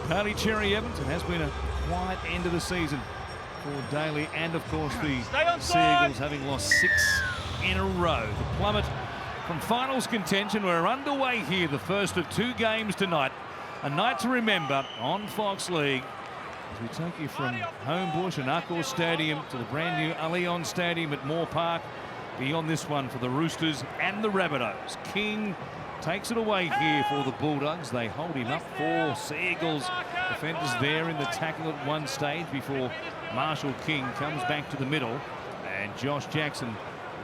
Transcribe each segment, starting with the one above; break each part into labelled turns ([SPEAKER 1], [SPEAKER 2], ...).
[SPEAKER 1] Paddy Cherry Evans. It has been a quiet end of the season for Daly and, of course, the Seagulls having lost 6 in a row. The plummet from finals contention. We're underway here, the first of 2 games tonight. A night to remember on Fox League as we take you from Homebush and Accor Stadium to the brand new Allianz Stadium at Moore Park. Beyond this one for the Roosters and the Rabbitohs. King takes it away here for the Bulldogs. They hold him up. 4 Seagulls defenders there in the tackle at one stage before Marshall King comes back to the middle. And Josh Jackson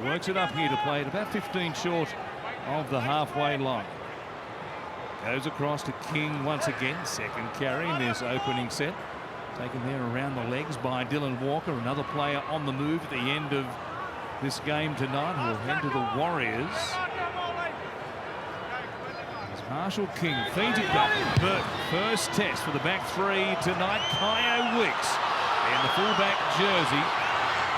[SPEAKER 1] works it up here to play at about 15 short of the halfway line. Goes across to King once again. Second carry in this opening set. Taken there around the legs by Dylan Walker. Another player on the move at the end of this game tonight. We'll head to the Warriors. As Marshall King feeds it back. Burton, first test for the back 3 tonight. Kyo Wicks in the fullback jersey.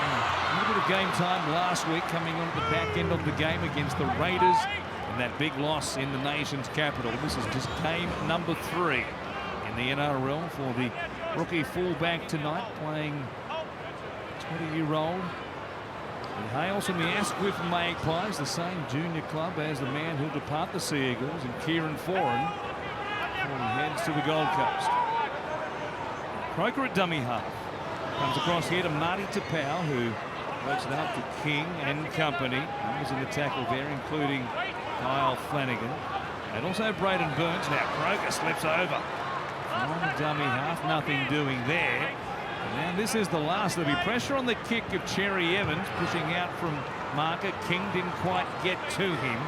[SPEAKER 1] A little bit of game time last week coming on at the back end of the game against the Raiders and that big loss in the nation's capital. This is just game number 3 in the NRL for the rookie fullback tonight, playing 20-year-old. He hails from the Asquith Magpies, the same junior club as the man who'll depart the Seagulls, and Kieran Foran, before he heads to the Gold Coast. Croker at dummy half. Comes across here to Marty Tapau, who works it up to King and company. Others in the tackle there, including Kyle Flanagan. And also Braden Burns. Now Croker slips over. On the dummy half, nothing doing there. And now this is the last. There'll be pressure on the kick of Cherry Evans, pushing out from marker. King didn't quite get to him.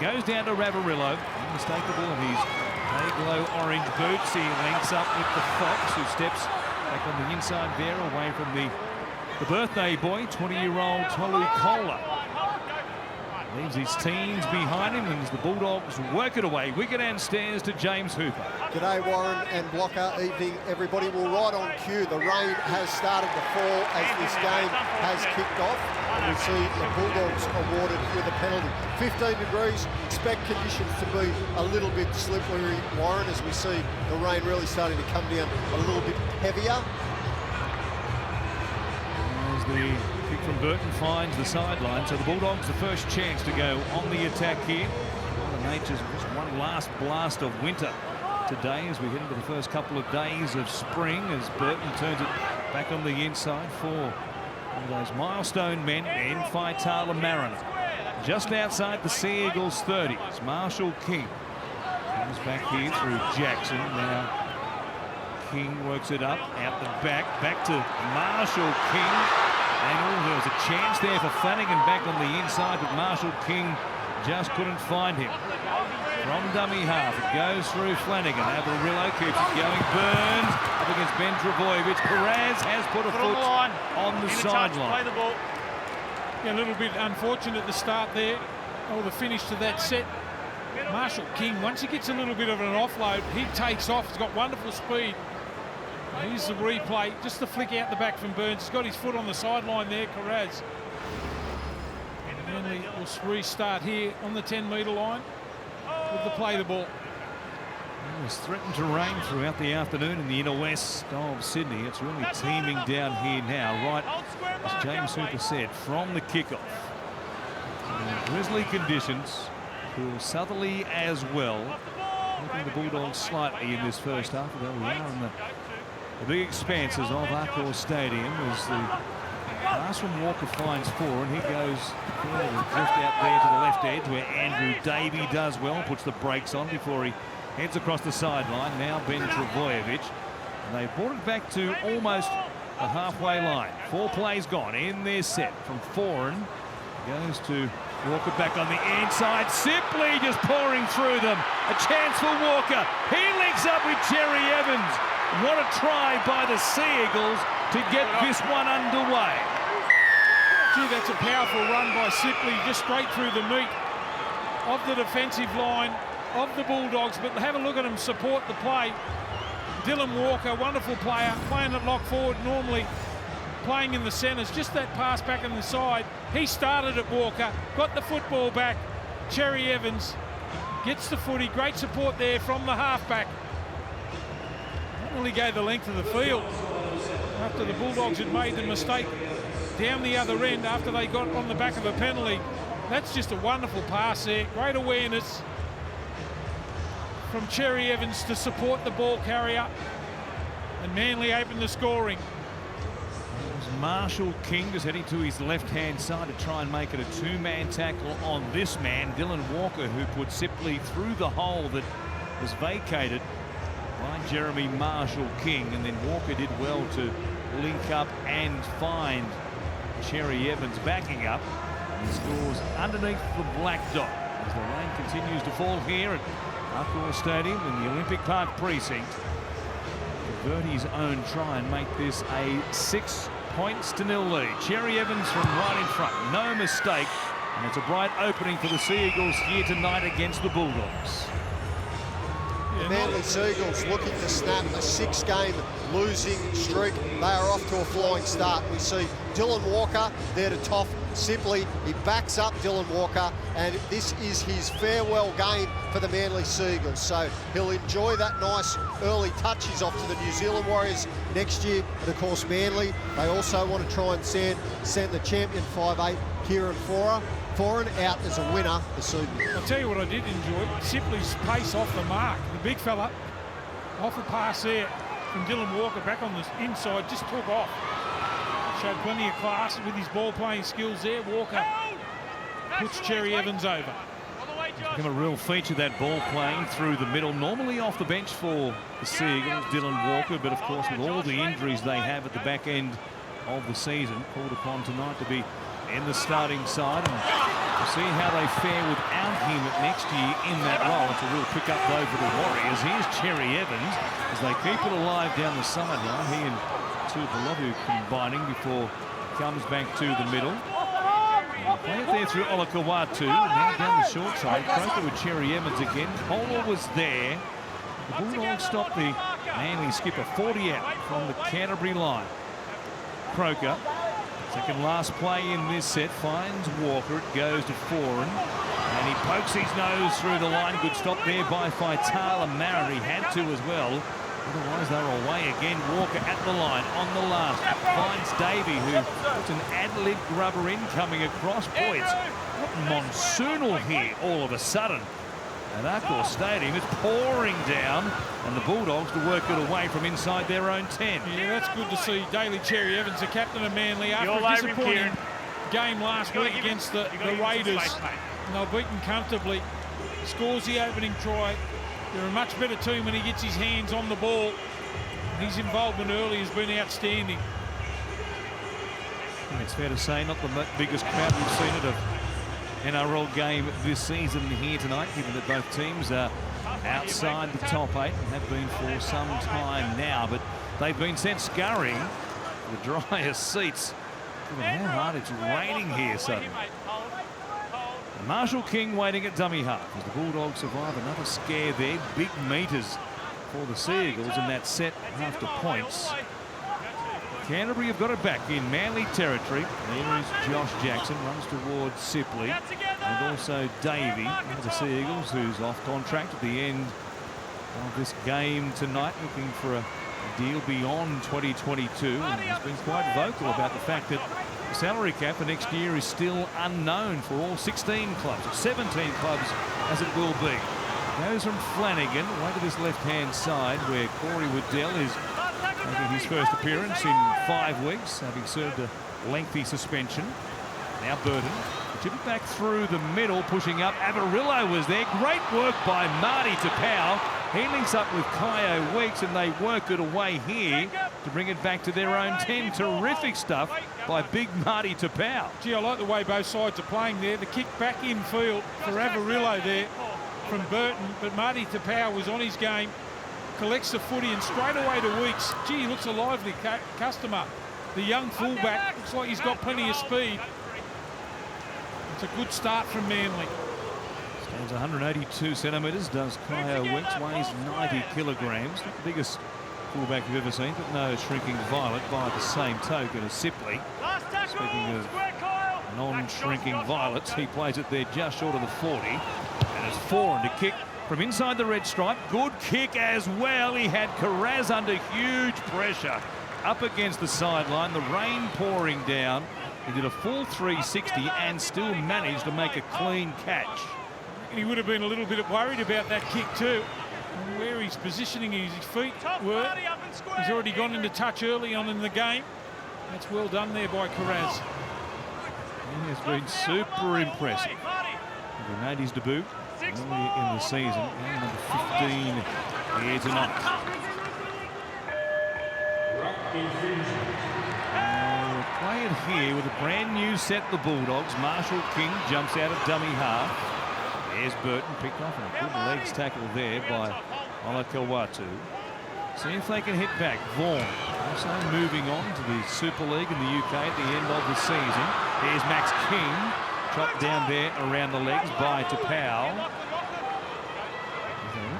[SPEAKER 1] Goes down to Ravarillo. Unmistakable in his glow orange boots. He links up with the Fox, who steps back on the inside there, away from the birthday boy, 20-year-old Tolu Kola. Leaves his teens behind him, and as the Bulldogs work it away, we go downstairs to James Hooper.
[SPEAKER 2] G'day, Warren and Blocker. Evening, everybody. Well, right on cue, the rain has started to fall as this game has kicked off. And we see the Bulldogs awarded with a penalty. 15 degrees. Expect conditions to be a little bit slippery, Warren, as we see the rain really starting to come down a little bit heavier.
[SPEAKER 1] As the kick from Burton finds the sideline, so the Bulldogs the first chance to go on the attack here. Mother Nature's just one last blast of winter today as we head into the first couple of days of spring, as Burton turns it back on the inside for one of those milestone men in Faitala Mariner. Just outside the Seagulls 30, it's Marshall King. Comes back here through Jackson. Now King works it up, out the back to Marshall King. And there was a chance there for Flanagan back on the inside, but Marshall King just couldn't find him. From dummy half, it goes through Flanagan. Avarillo keeps it going. Burns up against Ben Travojevic. Perez has put a foot on the sideline.
[SPEAKER 3] Yeah, a little bit unfortunate at the start there, or the finish to that set. Marshall King, once he gets a little bit of an offload, he takes off. He's got wonderful speed. Here's the replay, just the flick out the back from Burns. He's got his foot on the sideline there, Carraz. And then we'll restart here on the 10-metre line with the play the ball.
[SPEAKER 1] It was threatened to rain throughout the afternoon in the inner west of Sydney. It's really teeming down here now, right, as James Hooper said, from the kickoff. Grizzly conditions, cool southerly as well. Looking the Bulldogs slightly in this first half, although we are in the big expanses of Accor Stadium as the pass from Walker finds 4, and he goes just out there to the left edge where Andrew Davey does well, puts the brakes on before he heads across the sideline. Now Ben Travojevic, and they brought it back to almost the halfway line. 4 plays gone in their set from Foran. Goes to Walker back on the inside, simply just pouring through them. A chance for Walker. He links up with Cherry Evans. What a try by the Seagulls to get this one underway.
[SPEAKER 3] Gee, that's a powerful run by Sipley, just straight through the meat of the defensive line of the Bulldogs. But have a look at them support the play. Dylan Walker, wonderful player, playing at lock forward, normally playing in the centres. Just that pass back on the side. He started at Walker, got the football back. Cherry Evans gets the footy. Great support there from the halfback. nearly go the length of the field after the Bulldogs had made the mistake down the other end after they got on the back of a penalty. That's just a wonderful pass there. Great awareness from Cherry Evans to support the ball carrier. And Manly opened the scoring.
[SPEAKER 1] Marshall King just heading to his left-hand side to try and make it a two-man tackle on this man, Dylan Walker, who put Sipley through the hole that was vacated by Jeremy Marshall King, and then Walker did well to link up and find Cherry Evans backing up. He scores underneath the black dot as the rain continues to fall here at Accor Stadium in the Olympic Park precinct. Verti's own try and make this a 6-0 lead. Cherry Evans from right in front, no mistake, and it's a bright opening for the Seagulls here tonight against the Bulldogs.
[SPEAKER 2] The Manly Seagulls looking to snap a 6-game losing streak. They are off to a flying start. We see Dylan Walker there to top Sipley. He backs up Dylan Walker, and this is his farewell game for the Manly Seagulls. So he'll enjoy that nice early touch. He's off to the New Zealand Warriors next year. And of course, Manly, they also want to try and send the champion 5'8", Kieran Foran out as a winner this evening.
[SPEAKER 3] I'll tell you what I did enjoy, Sipley's pace off the mark. The big fella, off the pass there from Dylan Walker back on the inside, just took off. Showed plenty of class with his ball-playing skills there. Walker puts Cherry Evans over.
[SPEAKER 1] It's become a real feature, that ball playing through the middle. Normally off the bench for the Seagulls, Dylan Walker, but of course with all the injuries they have at the back end of the season, called upon tonight to be in the starting side, and we'll see how they fare without him next year in that role. It's a real pick-up though for the Warriors. Here's Cherry Evans as they keep it alive down the sideline. He and Tuipulotu combining before he comes back to the middle. Play it there through Olakau'atu, now down the short side. Croker with Cherry Evans again. Kohler was there. The Bulldogs stopped the Manly skipper 40 out from the Canterbury line. Croker, second last play in this set, finds Walker. It goes to Foran, and he pokes his nose through the line. Good stop there by Faitala Mara. He had to as well. Otherwise, they're away again. Walker at the line on the last. Finds Davey, who puts an ad-lib grubber in coming across. Boy, it's monsoonal here all of a sudden. At Accor Stadium, it's pouring down, and the Bulldogs to work it away from inside their own 10.
[SPEAKER 3] Yeah, that's good to see. Daly Cherry Evans, the captain of Manly, after a disappointing game last week against the Raiders. And they were beaten comfortably. Scores the opening try. They're a much better team when he gets his hands on the ball. And his involvement early has been outstanding.
[SPEAKER 1] And it's fair to say, not the biggest crowd we've seen at an NRL game this season here tonight, given that both teams are outside the top 8 and have been for some time now. But they've been sent scurrying to the driest seats. Look at how hard it's raining here suddenly. Marshall King waiting at dummy half as the Bulldogs survive another scare there. Big meters for the Seagulls in that set after points. Canterbury have got it back in Manly territory. There is Josh Jackson, runs towards Sipley, and also Davey of the Seagulls, who's off contract at the end of this game tonight, looking for a deal beyond 2022, and he's been quite vocal about the fact that the salary cap for next year is still unknown for all 16 clubs, or 17 clubs as it will be. Goes from Flanagan away to this left-hand side where Corey Waddell is making his first appearance in 5 weeks, having served a lengthy suspension. Now Burton, chip it back through the middle, pushing up. Avarillo was there. Great work by Marty Tapau. He links up with Kyo Weeks, and they work it away here to bring it back to their own 10. Terrific stuff by big Marty Tapau.
[SPEAKER 3] Gee, I like the way both sides are playing there. The kick back in field for Avarillo there from Burton, but Marty Tapau was on his game, collects the footy, and straight away to Weeks. Gee, he looks a lively customer. The young fullback looks like he's got plenty of speed. It's a good start from Manly.
[SPEAKER 1] Stands 182 centimetres, does Kyo Weeks, weighs 90 kilograms. Not the biggest fullback you've ever seen, but no shrinking violet by the same token as Sipley. Speaking of non-shrinking violets, he plays it there just short of the 40. And it's Foran to kick from inside the red stripe. Good kick as well. He had Carraz under huge pressure up against the sideline. The rain pouring down. He did a full 360 and still managed to make a clean catch.
[SPEAKER 3] He would have been a little bit worried about that kick too. And where he's positioning his feet were. He's already gone into touch early on in the game. That's well done there by Carraz.
[SPEAKER 1] He has been super impressive. He made his debut early in the season. And number 15 here tonight. Play it here with a brand new set, the Bulldogs. Marshall King jumps out of dummy half. There's Burton, picked off, and a good legs tackle there by Olakau'atu. See if they can hit back. Vaughan also moving on to the Super League in the UK at the end of the season. Here's Max King, chopped down there around the legs by Tapau.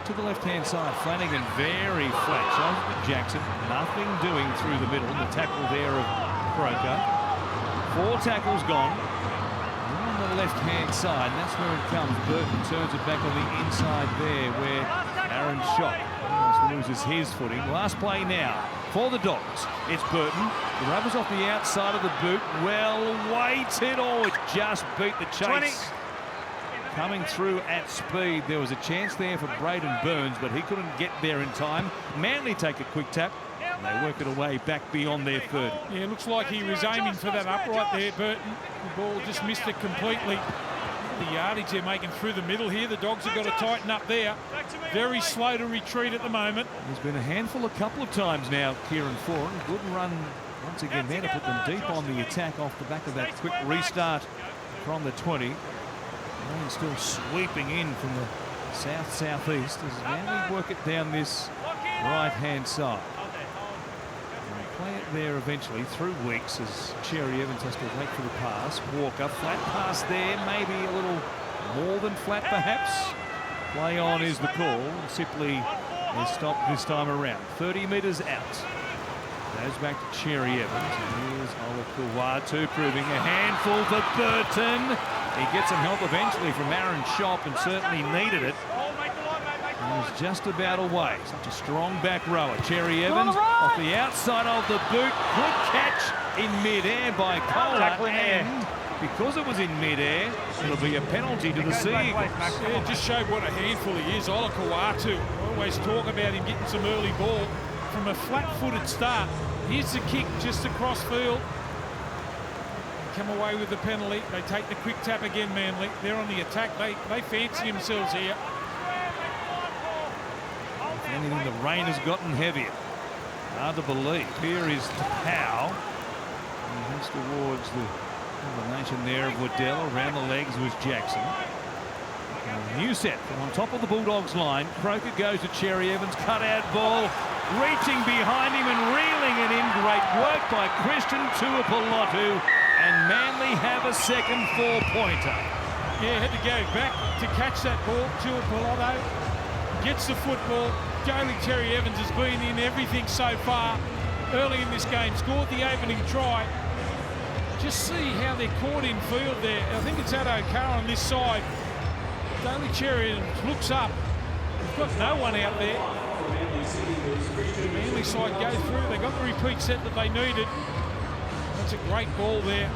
[SPEAKER 1] To the left-hand side, Flanagan very flat. Shows to Jackson, nothing doing through the middle. The tackle there of Croker. 4 tackles gone. On the left-hand side, that's where it comes. Burton turns it back on the inside there where Aaron Shot loses his footing. Last play now for the Dogs. It's Burton. The rubber's off the outside of the boot. Well weighted. Oh, it just beat the chase.
[SPEAKER 4] 20.
[SPEAKER 1] Coming through at speed. There was a chance there for Braden Burns, but he couldn't get there in time. Manly take a quick tap. And they work it away back beyond their 30.
[SPEAKER 3] Yeah, it looks like he was aiming for that upright there, Burton. The ball just missed it completely. The yardage they're making through the middle here. The Dogs have got to tighten up there. Very slow to retreat at the moment.
[SPEAKER 1] There's been a handful a couple of times now, Kieran Foran. Good run once again there to put them deep on the attack off the back of that quick restart from the 20. Rain still sweeping in from the south-southeast as Manly work it down this right-hand side. Play it there eventually through Weeks as Cherry Evans has to wait for the pass. Walker, flat pass there, maybe a little more than flat perhaps. Play on is the call. Sipley is stopped this time around. 30 metres out. Goes back to Cherry Evans. Here's Olakau'atu proving a handful for Burton. He gets some help eventually from Aaron Shop and certainly needed it. He was just about away. Such a strong back rower. Cherry Evans off the outside of the boot. Good catch in mid-air by Kohler. And because it was in mid-air, it'll be a penalty to the Sea Eagles.
[SPEAKER 3] Yeah, just showed what a handful he is. Olakau'atu. Always talk about him getting some early ball from a flat-footed start. Here's the kick just across field. Come away with the penalty. They take the quick tap again, Manly. They're on the attack. They fancy themselves here.
[SPEAKER 1] If anything, the rain has gotten heavier. Hard to believe. Here is Tapau. He heads towards the combination there of Waddell. Around the legs was Jackson. New set from on top of the Bulldogs line. Croker goes to Cherry Evans. Cut out ball. Reaching behind him and reeling it in. Great work by Christian Tuipulotu. And Manly have a second 4-pointer.
[SPEAKER 3] Yeah, had to go back to catch that ball. Tuipulotu gets the football. Jolie Cherry Evans has been in everything so far early in this game. Scored the opening try. Just see how they're caught in field there. I think it's Addo Carr on this side. Jolie Cherry looks up. They've got no one out there. The Manly side go through. They got the repeat set that they needed. That's a great ball there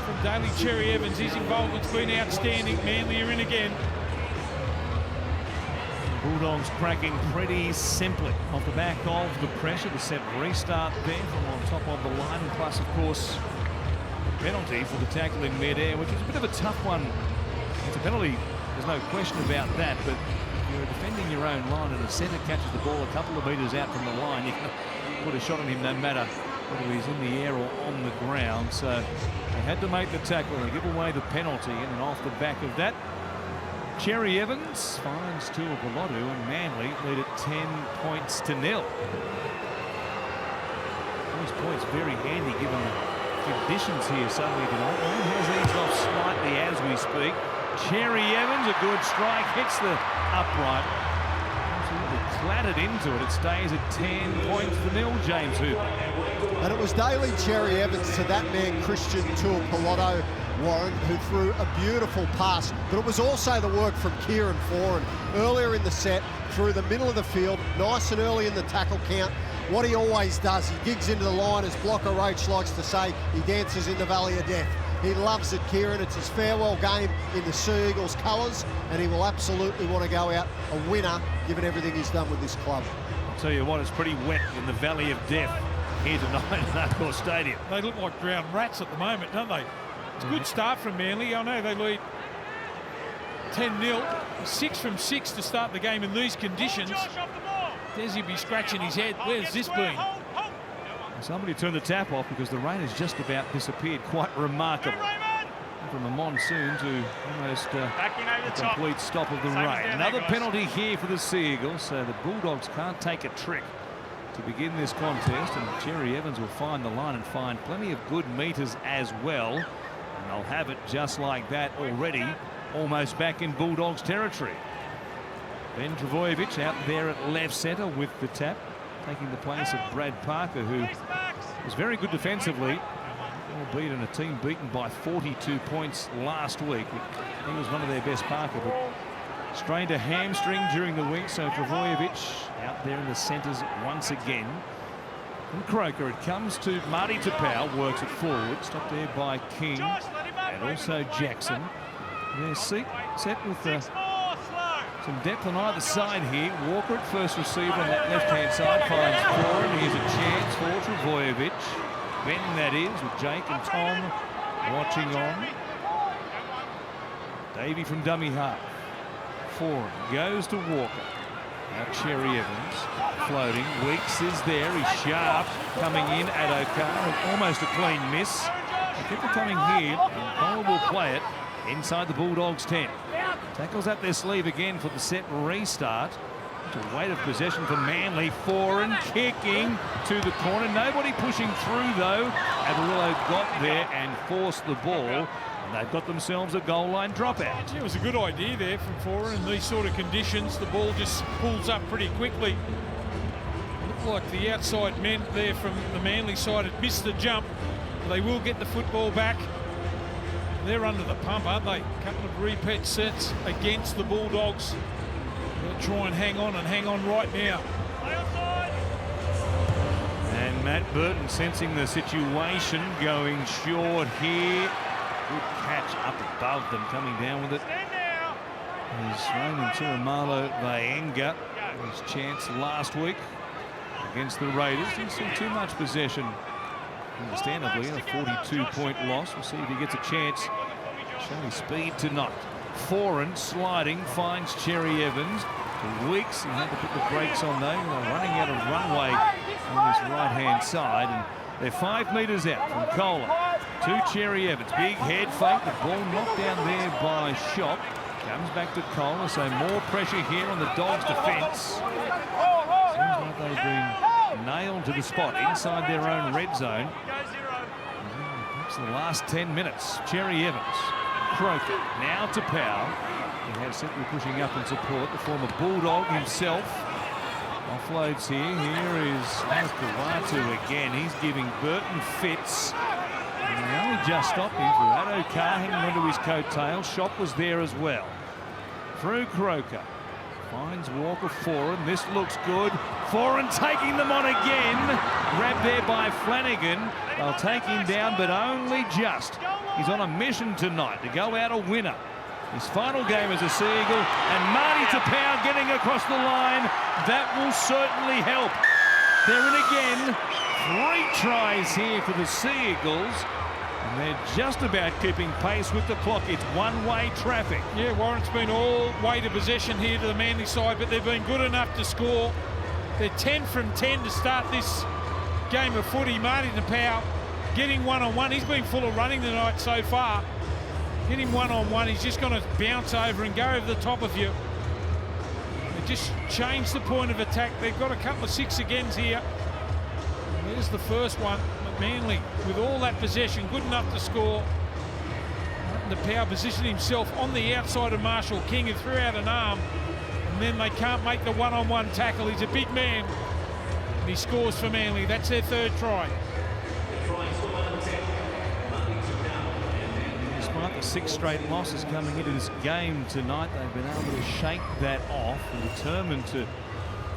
[SPEAKER 3] from Daly Cherry Evans. His involvement's been outstanding. Manly are in again.
[SPEAKER 1] Bulldogs cracking pretty simply off the back of the pressure. The set restart there from on top of the line. And plus, of course, penalty for the tackle in mid-air, which is a bit of a tough one. It's a penalty, there's no question about that, but if you're defending your own line and the centre catches the ball a couple of metres out from the line, you can put a shot on him no matter whether he's in the air or on the ground. So they had to make the tackle and give away the penalty, and then off the back of that, Cherry Evans finds Tuipulotu and Manly lead at 10-0. Those points very handy given the conditions here suddenly tonight. Rain has eased off slightly as we speak. Cherry Evans, a good strike, hits the upright. Absolutely clattered into it. It stays at 10-0, James Hooper.
[SPEAKER 2] And it was Daly Cherry Evans to that man, Christian Tuapolotto, Warren, who threw a beautiful pass. But it was also the work from Kieran Foran earlier in the set, through the middle of the field, nice and early in the tackle count. What he always does, he digs into the line, as Blocker Roach likes to say, he dances in the valley of death. He loves it, Kieran. It's his farewell game in the Sea Eagles colours, and he will absolutely want to go out a winner, given everything he's done with this club.
[SPEAKER 1] I'll tell you what, it's pretty wet in the valley of death here tonight at Accor Stadium.
[SPEAKER 3] They look like drowned rats at the moment, don't they? It's a good start from Manly. I know they lead 10-0. 6 from 6 to start the game in these conditions. Desi be scratching his head. Where's this been?
[SPEAKER 1] Somebody turned the tap off because the rain has just about disappeared. Quite remarkable. From a monsoon to almost a complete stop of the rain. Another penalty here for the Sea Eagles, so the Bulldogs can't take a trick to begin this contest, and Cherry Evans will find the line and find plenty of good meters as well, and they'll have it just like that already, almost back in Bulldogs territory. Ben Travojevic out there at left centre with the tap, taking the place of Brad Parker, who was very good defensively, albeit in a team beaten by 42 points last week. He was one of their best, Parker, but strained a hamstring during the week, so Travojevic out there in the centres once again. From Croker, it comes to Marty Tapau, works it forward, stopped there by King and also Jackson. They're set with some depth on either side here. Walker at first receiver on that left-hand side finds Foran. Here's a chance for Travojevic. Ben, that is, with Jake and Tom watching on. Davey from dummy half. Foran goes to Walker. Now Cherry Evans floating. Weeks is there. He's sharp coming in at O'Carr. Almost a clean miss. Keep it coming here. And Cole will play it inside the Bulldogs 10. Tackles up their sleeve again for the set restart. To weight of possession for Manly. Foran kicking to the corner. Nobody pushing through though. Averillo got there and forced the ball. And they've got themselves a goal line dropout.
[SPEAKER 3] Yeah, it was a good idea there from Foran in these sort of conditions. The ball just pulls up pretty quickly. Looked like the outside men there from the Manly side had missed the jump. They will get the football back. They're under the pump, aren't they? A couple of repeat sets against the Bulldogs. They'll try and hang on right now.
[SPEAKER 1] And Matt Burton sensing the situation, going short here. Good catch up above them, coming down with it. Is Raymond Tiramalo Vaenga. His chance last week against the Raiders. Didn't see too much possession, understandably, in a 42-point loss. We'll see if he gets a chance. Showing speed tonight. Foran sliding, finds Cherry Evans. To Weeks, he had to put the brakes on though. They're running out of runway on this right-hand side, and they're 5 metres out from Kohler to Cherry Evans. Big head fake, the ball knocked down there by Shop. Comes back to Kohler, so more pressure here on the Dogs' defence. Seems like they've been nailed to the spot inside their own red zone. Perhaps the last 10 minutes. Cherry Evans, Croker, now to Powell. He has simply pushing up in support. The former Bulldog himself offloads here. Here is Kawatu again. He's giving Burton fits. And he only just stopped him for that. O'Carr hanging onto his coattail. Shop was there as well. Through Croker. Finds Walker Foran. This looks good. Foran taking them on again. Grabbed there by Flanagan. They'll take him down, but only just. He's on a mission tonight to go out a winner. His final game as a Sea Eagle, and Marty Tapau getting across the line. That will certainly help. They're in again. 3 tries here for the Sea Eagles, and they're just about keeping pace with the clock. It's one-way traffic.
[SPEAKER 3] Yeah, Warren's been all weight of possession here to the Manly side, but they've been good enough to score. They're 10 from 10 to start this game of footy. Marty Tapau getting one-on-one. He's been full of running tonight so far. Get him one-on-one, he's just going to bounce over and go over the top of you. They just changed the point of attack. They've got a couple of 6-agains here. And there's the first one. But Manly, with all that possession, good enough to score. The Power positioned himself on the outside of Marshall King, and threw out an arm. and then they can't make the one-on-one tackle. He's a big man, and he scores for Manly. That's their third try.
[SPEAKER 1] Despite the 6 straight losses coming into this game tonight, they've been able to shake that off and determined to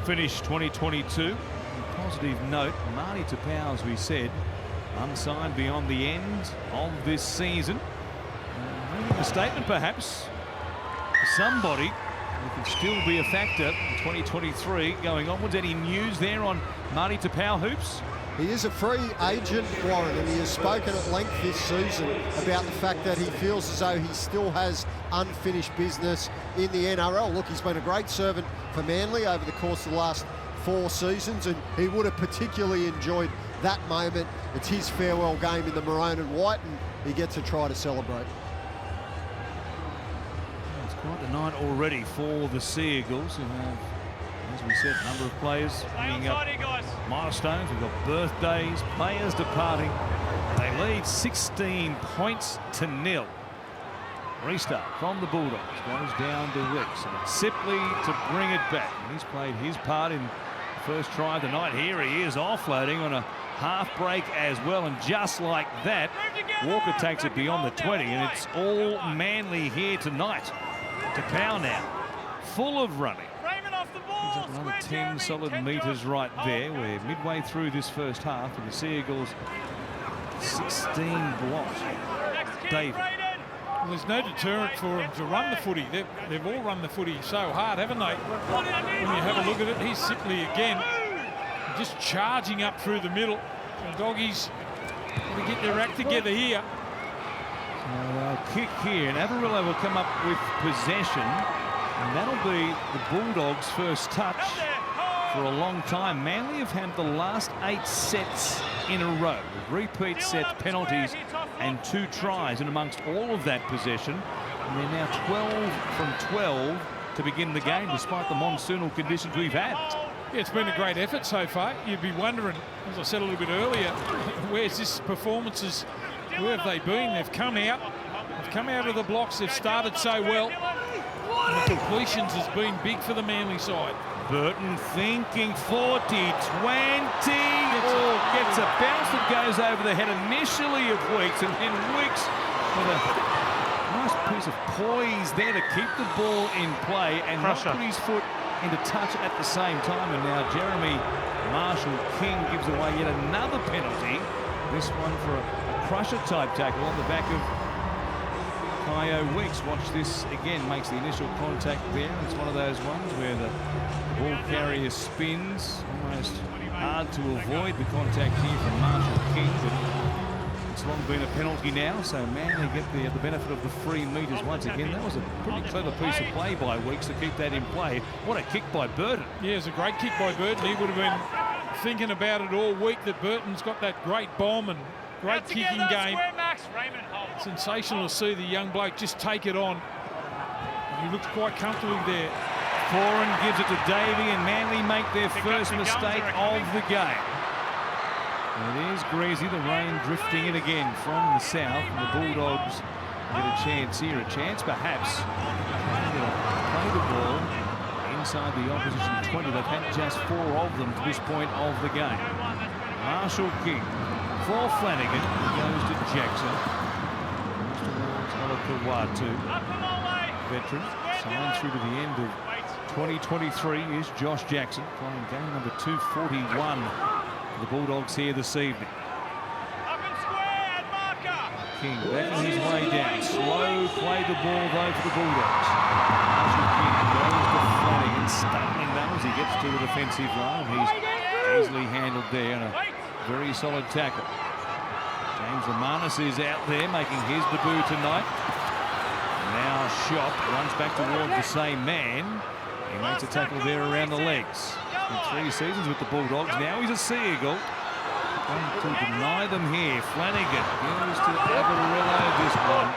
[SPEAKER 1] finish 2022. On a positive note, Marty Tapau, as we said, unsigned beyond the end of this season. A statement perhaps for somebody who can still be a factor in 2023 going onwards. Any news there on Marty Tapau, Hoops?
[SPEAKER 2] He is a free agent, Warren, and he has spoken at length this season about the fact that he feels as though he still has unfinished business in the NRL. Look, he's been a great servant for Manly over the course of the last 4 seasons, and he would have particularly enjoyed that moment. It's his farewell game in the maroon and white, and he gets a try to celebrate.
[SPEAKER 1] It's quite the night already for the Sea Eagles, who have, as we said, a number of players bringing up milestones. We've got birthdays, players departing. They lead 16 points to 0. Restart from the Bulldogs, goes down to Wicks, and it's Sipley to bring it back. And he's played his part in the first try of the night. Here he is offloading on a half break as well, and just like that, Walker takes it beyond the 20, and it's all Manly here tonight. Tapau now, full of running. He's up another 10 solid metres right there. We're midway through this first half, and the Sea Eagles 16 blocks. David.
[SPEAKER 3] Well, there's no deterrent for him to run the footy. They've all run the footy so hard, haven't they? When you have a look at it, he's Sipley again, just charging up through the middle. The Doggies going to get their act together here.
[SPEAKER 1] So they'll kick here, and Avarillo will come up with possession, and that'll be the Bulldogs' first touch for a long time. Manly have had the last 8 sets in a row, with repeat sets, penalties, and 2 tries, and amongst all of that possession, and they're now 12 from 12 to begin the game, despite the monsoonal conditions we've had.
[SPEAKER 3] Yeah, it's been a great effort so far. You'd be wondering, as I said a little bit earlier, where's this performances? Where have they been? They've come out of the blocks. They've started so well. And the completions has been big for the Manly side.
[SPEAKER 1] Burton thinking 40, 20. Gets a bounce that goes over the head initially of Weeks, and then Weeks with a nice piece of poise there to keep the ball in play and not put his foot into touch at the same time. And now Jeremy Marshall-King gives away yet another penalty. This one for a crusher-type tackle on the back of Kyo Weeks. Watch this again, makes the initial contact there. It's one of those ones where the ball carrier spins, almost hard to avoid the contact here from Marshall-King, but it's long been a penalty now, so Manly get the benefit of the free metres once again. That was a pretty clever piece of play by Weeks to keep that in play. What a kick by Burton.
[SPEAKER 3] Yeah, it was a great kick by Burton. He would have been thinking about it all week, that Burton's got that great bomb and great kicking game. Sensational to see the young bloke just take it on. He looks quite comfortably there.
[SPEAKER 1] Foran gives it to Davey, and Manly make their first mistake of the game. It is greasy, the rain drifting in again from the south, and the Bulldogs get a chance here, a chance perhaps to play the ball inside the opposition 20. They've had just 4 of them to this point of the game. Marshall-King for Flanagan, goes to Jackson. Towards Olakawatu, veteran, signed through to the end of 2023 is Josh Jackson, playing game number 241 for the Bulldogs here this evening. King battling his way down. Slow play the ball though for the Bulldogs. Marshall-King goes to Flanagan, stumbling down as he gets to the defensive line. He's easily handled there, and a very solid tackle. James Lamanis is out there making his debut tonight. Now Shop runs back towards the same man. He makes a tackle there around the legs. In 3 seasons with the Bulldogs. Now he's a Sea Eagle. Going to deny them here. Flanagan goes to Avarillo this one.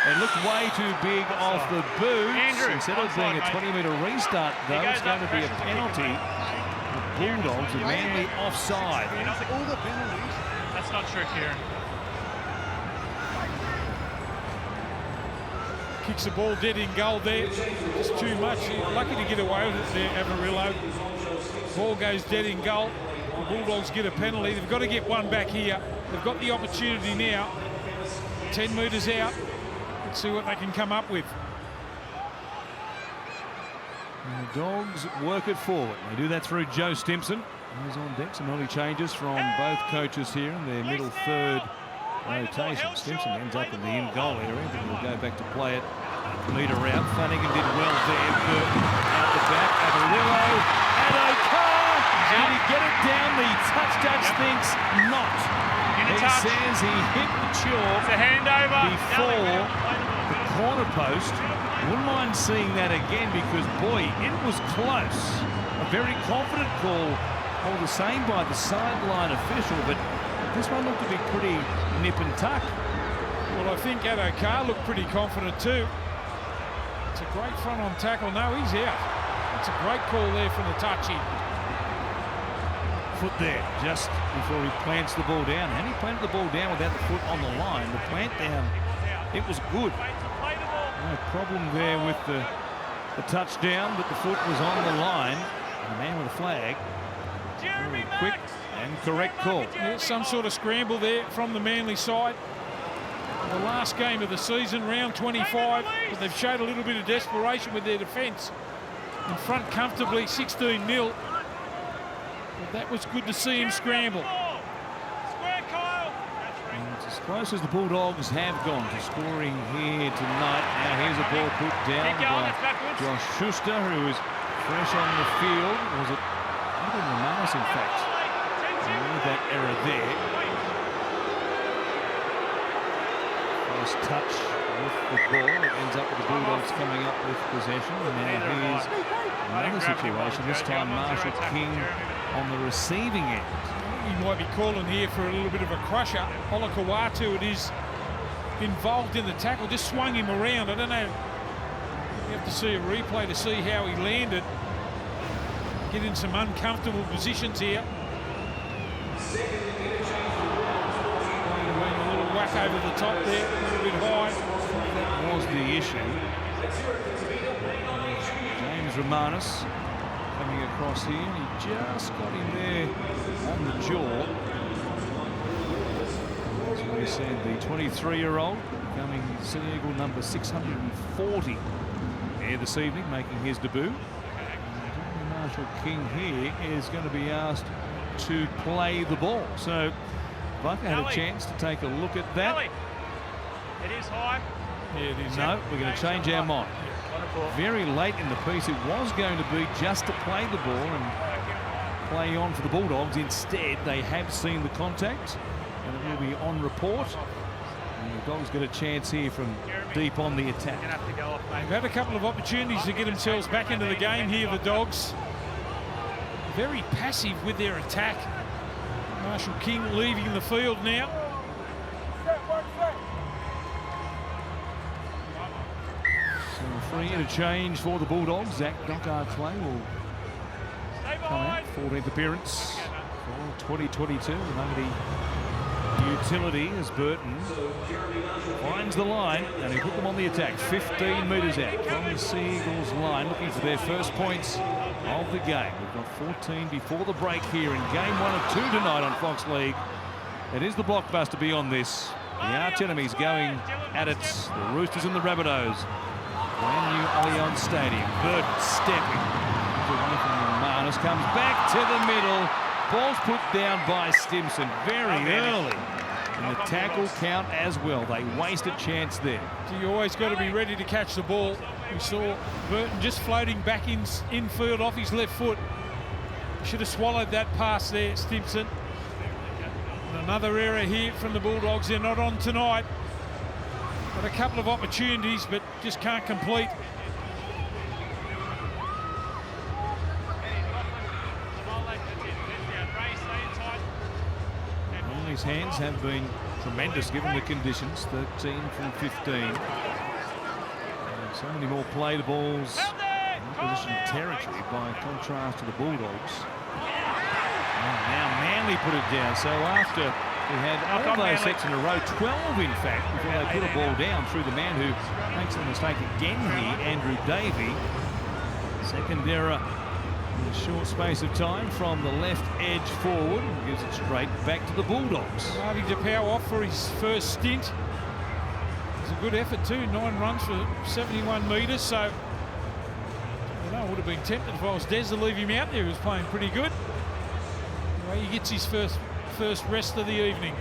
[SPEAKER 1] It looked way too big off the boots. Instead of being a 20-metre restart, though, it's going to be a penalty. The Bulldogs are Manly offside.
[SPEAKER 4] All the penalties. That's not true, Kieran.
[SPEAKER 3] kicks the ball dead in goal there. Just too much. Lucky to get away with it there, Avarillo. Ball goes dead in goal. The Bulldogs get a penalty. They've got to get one back here. They've got the opportunity now. 10 metres out. Let's see what they can come up with.
[SPEAKER 1] And the Dogs work it forward. They do that through Joe Stimson. He's on deck. Some early changes from both coaches here in their middle third rotation. Stimson ends up in the in-goal area, but he'll go back to play it metre out. Flanagan did well there. Burton out the back. Avarillo. Addo-Carr. Did he get it down? The touch judge thinks not. He says he hit the chalk before the corner post. Wouldn't mind seeing that again because, boy, it was close. A very confident call, all the same by the sideline official, but this one looked to be pretty nip and tuck.
[SPEAKER 3] Well, I think Addo-Carr looked pretty confident too. It's a great front-on tackle. No, he's out. It's a great call there from the touchy.
[SPEAKER 1] Foot there just before he plants the ball down. And he planted the ball down without the foot on the line. The plant down, it was good. No problem there with the touchdown, but the foot was on the line. And the man with the flag. Very quick and correct call.
[SPEAKER 3] Yeah, some sort of scramble there from the Manly side. The last game of the season, round 25, but they've showed a little bit of desperation with their defence. In front comfortably, 16-0. But that was good to see him scramble.
[SPEAKER 1] And it's as close as the Bulldogs have gone to scoring here tonight. Now here's a ball put down by Josh Schuster, who is fresh on the field. Was it Romanis, in fact? That error there. First touch with the ball. It ends up with the Bulldogs coming up with possession. And now here's another situation. This time Marshall King on the receiving end.
[SPEAKER 3] He might be calling here for a little bit of a crusher. Olakawatu, it is involved in the tackle. Just swung him around. I don't know. You have to see a replay to see how he landed. Get in some uncomfortable positions here. A little whack over the top there, a little bit high.
[SPEAKER 1] That was the issue. James Romanis coming across here. He just got him there on the jaw. As we said, the 23-year-old becoming Sea Eagle number 640 here this evening, making his debut. Marshall King here is going to be asked to play the ball. So Bucker had a chance to take a look at that.
[SPEAKER 4] It is high.
[SPEAKER 3] Yeah, it is.
[SPEAKER 1] No, we're going to change our mind. Very late in the piece, it was going to be just to play the ball and play on for the Bulldogs. Instead, they have seen the contact, and it will be on report. And the Dogs get a chance here from deep on the attack.
[SPEAKER 3] They've had a couple of opportunities to get themselves back into the game here, the Dogs. Very passive with their attack. Marshall King leaving the field now.
[SPEAKER 1] So free interchange for the Bulldogs. Zach Dockard-Clay will come out. 14th appearance for 2022. Among the utility as Burton finds the line and he put them on the attack. 15 metres out from the Sea Eagles line, looking for their first points of the game. We've got 14 before the break here in game 1 of 2 tonight on Fox League. It is the blockbuster beyond this. The arch enemies going at it. The Roosters and the Rabbitohs. Brand new Allianz Stadium. Burton stepping away from Romanis, comes back to the middle. Ball's put down by Stimson very early in the tackle count as well. They waste a chance there.
[SPEAKER 3] So you always got to be ready to catch the ball. We saw Burton just floating back infield off his left foot. Should have swallowed that pass there, Stimson. And another error here from the Bulldogs. They're not on tonight. Got a couple of opportunities, but just can't complete.
[SPEAKER 1] His hands have been tremendous given the conditions. 13 from 15. And so many more play the balls in opposition territory by contrast to the Bulldogs. And now Manly put it down. So after He had all those sets in a row, 12 in fact, before they put a ball down through the man who makes the mistake again here, Andrew Davey. Second error in a short space of time from the left edge forward. Gives it straight back to the Bulldogs.
[SPEAKER 3] Starting to power off for his first stint. It's a good effort too, 9 runs for 71 metres, so I would have been tempted if I was Des to leave him out there. He was playing pretty good. Anyway, he gets his first rest of the evening.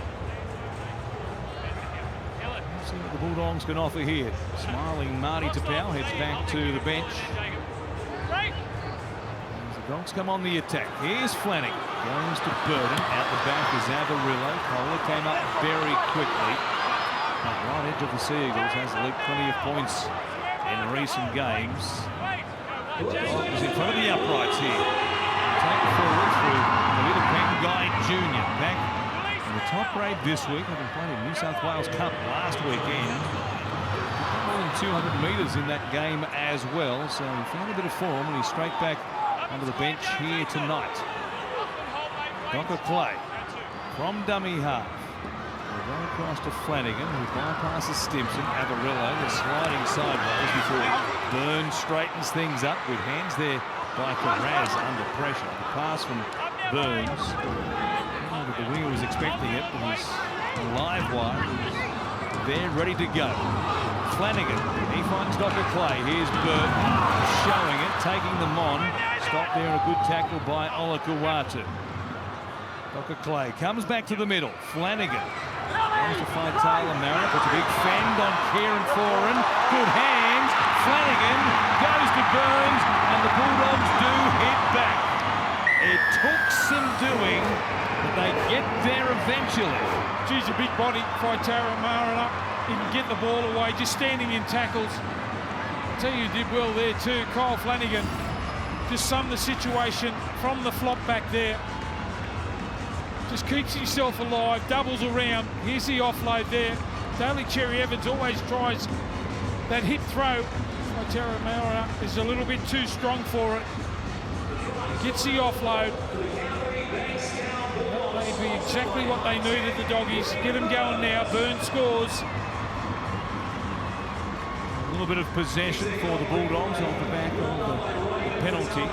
[SPEAKER 1] Let's see what the Bulldogs can offer here. Smiling Marty Tapau heads back to the bench. As the Dogs come on the attack. Here's Flanagan. Goes to Burton. Out the back is Avarillo. Kohler came up very quickly. That right edge of the Seagulls has leaked plenty of points in recent games. Is in front of the uprights here. Take it forward through a little Pengai Jr. Back in the top grade this week, having played in New South Wales Cup last weekend. More than 200 metres in that game as well, so he found a bit of form and he's straight back under the bench here tonight. Docker Clay from dummy half. We'll go across to Flanagan, who bypasses Stimson. Avarillo is sliding sideways before Burns straightens things up with hands there by Carraz under pressure. The pass from Burns. I don't know that the winger was expecting it, but he's a live wire. They're ready to go. Flanagan, he finds Docker Clay. Here's Burton showing it, taking them on. Stopped there, a good tackle by Olakau'atu. Docker Clay comes back to the middle. Flanagan tries to find Taylor Mariner, puts a big fend on Kieran Foran. Good hands. Flanagan goes to Burns, and the Bulldogs do hit back. It took some doing, but they get there eventually.
[SPEAKER 3] Geez, a big body by Taylor Mariner. He can get the ball away, just standing in tackles. I tell you, did well there too. Kyle Flanagan just summed the situation from the flop back there. Just keeps himself alive, doubles around. Here's the offload there. Daly Cherry Evans always tries that hip throw. Terra Mariner is a little bit too strong for it. Gets the offload. That may be exactly what they needed, the Doggies. Get them going now. Burns scores.
[SPEAKER 1] A little bit of possession for the Bulldogs off the back of the penalty.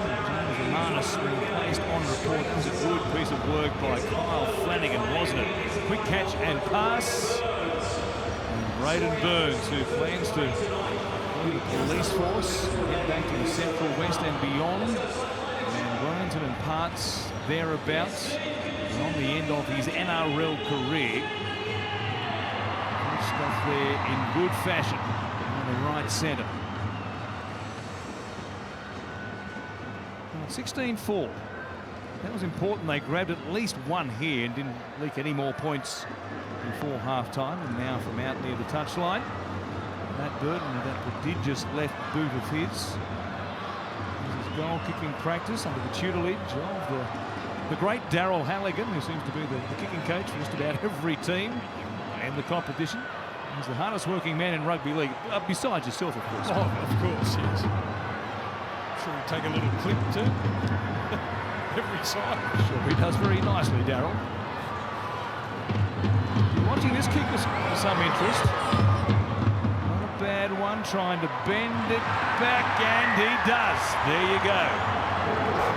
[SPEAKER 1] James being placed on report. It was a good piece of work by Kyle Flanagan, wasn't it? Quick catch and pass. And Braden Burns, who plans to lead the police force, get back to the Central West and beyond. And Wellington and parts thereabouts. And on the end of his NRL career. Good stuff there in good fashion on the right centre. 16-4. That was important. They grabbed at least one here and didn't leak any more points before half-time. And now from out near the touchline, Matt Burton with that prodigious left boot of his. This is goal-kicking practice under the tutelage of the great Daryl Halligan, who seems to be the kicking coach for just about every team in the competition. He's the hardest-working man in rugby league, besides yourself, of course.
[SPEAKER 3] Oh, of course, yes. Sure, we take a little clip too. Every side.
[SPEAKER 1] Sure, he does very nicely, Daryl. Watching this kick with some interest. Not a bad one, trying to bend it back, and he does. There you go. A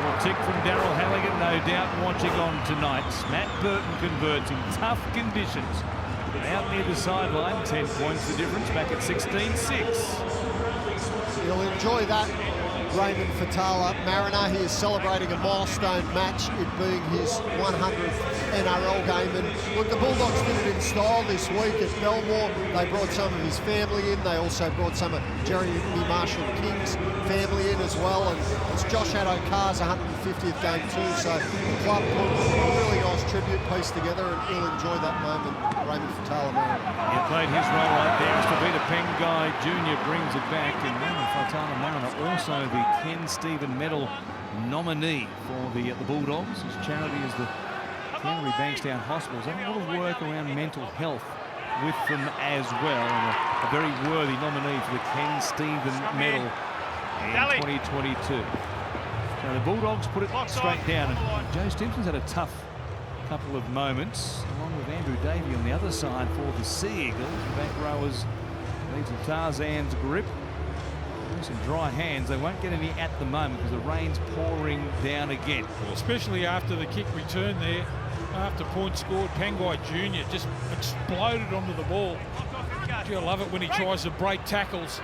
[SPEAKER 1] little tick from Daryl Halligan, no doubt, watching on tonight. Matt Burton converts in tough conditions. Out near the sideline, 10 points the difference, back at 16-6.
[SPEAKER 2] You'll enjoy that. Raymond Fatala Mariner, he is celebrating a milestone match, it being his 100th NRL game. And look, the Bulldogs did it in style this week at Belmore. They brought some of his family in. They also brought some of Jeremy Marshall-King's family in as well. And it's Josh Addo-Carr's 150th game too. So the club put a really nice tribute piece together, and he'll enjoy that moment. Raymond Fatala Mariner.
[SPEAKER 1] He played his role right there as Tavita Pengai Jr. brings it back. And Raymond Fatala Mariner also the Ken Stephen Medal nominee for the Bulldogs. His charity is the Canterbury-Bankstown Hospitals. Done a lot of work around mental health with them as well. And a very worthy nominee for the Ken Stephen Medal in 2022. So the Bulldogs put it straight down. And Joe Stimson's had a tough couple of moments, along with Andrew Davey on the other side for the Sea Eagles. The back rowers need some Tarzan's grip. Some dry hands. They won't get any at the moment because the rain's pouring down again.
[SPEAKER 3] Well, especially after the kick return there, after points scored, Pangai Jr. just exploded onto the ball. Gee, I love it when he tries to break tackles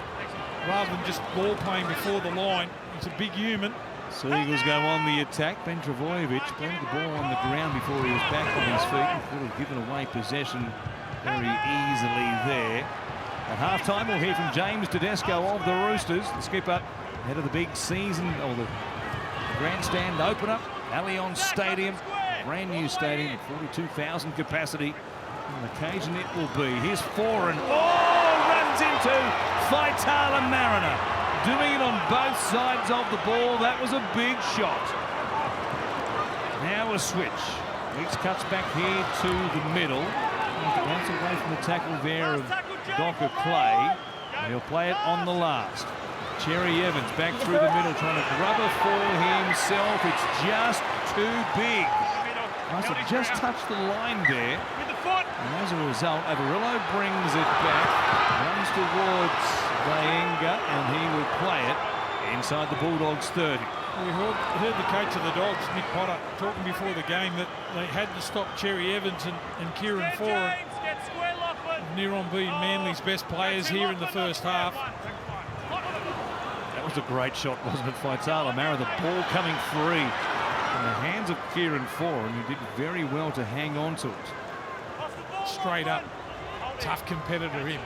[SPEAKER 3] rather than just ball playing before the line. He's a big human.
[SPEAKER 1] Sea Eagles go on the attack. Ben Travojevic played the ball on the ground before he was back on his feet. He could have given away possession very easily there. At half-time, we'll hear from James Tedesco of the Roosters, the skipper, ahead of the big season, or the grandstand opener, Allianz Stadium, brand new stadium, 42,000 capacity. On occasion it will be. Here's Foran. Oh, runs into Faitala Mariner. Doing it on both sides of the ball. That was a big shot. Now a switch. Weeks cuts back here to the middle. Bounce away from the tackle there of Docker Clay. And he'll play it on the last. Cherry Evans back through the middle, trying to grub it for himself. It's just too big. Must have just touched the line there. And as a result, Averillo brings it back, runs towards Vaenga, and he will play it inside the Bulldogs 30.
[SPEAKER 3] We heard the coach of the Dogs, Nick Potter, talking before the game that they had to stop Cherry Evans and Kieran Foran. Near on being Manly's best players here in the first half.
[SPEAKER 1] That was a great shot, wasn't it, Faitala Mara? The ball coming free in the hands of Kieran Foran, who did very well to hang on to it.
[SPEAKER 3] Straight up, tough competitor him.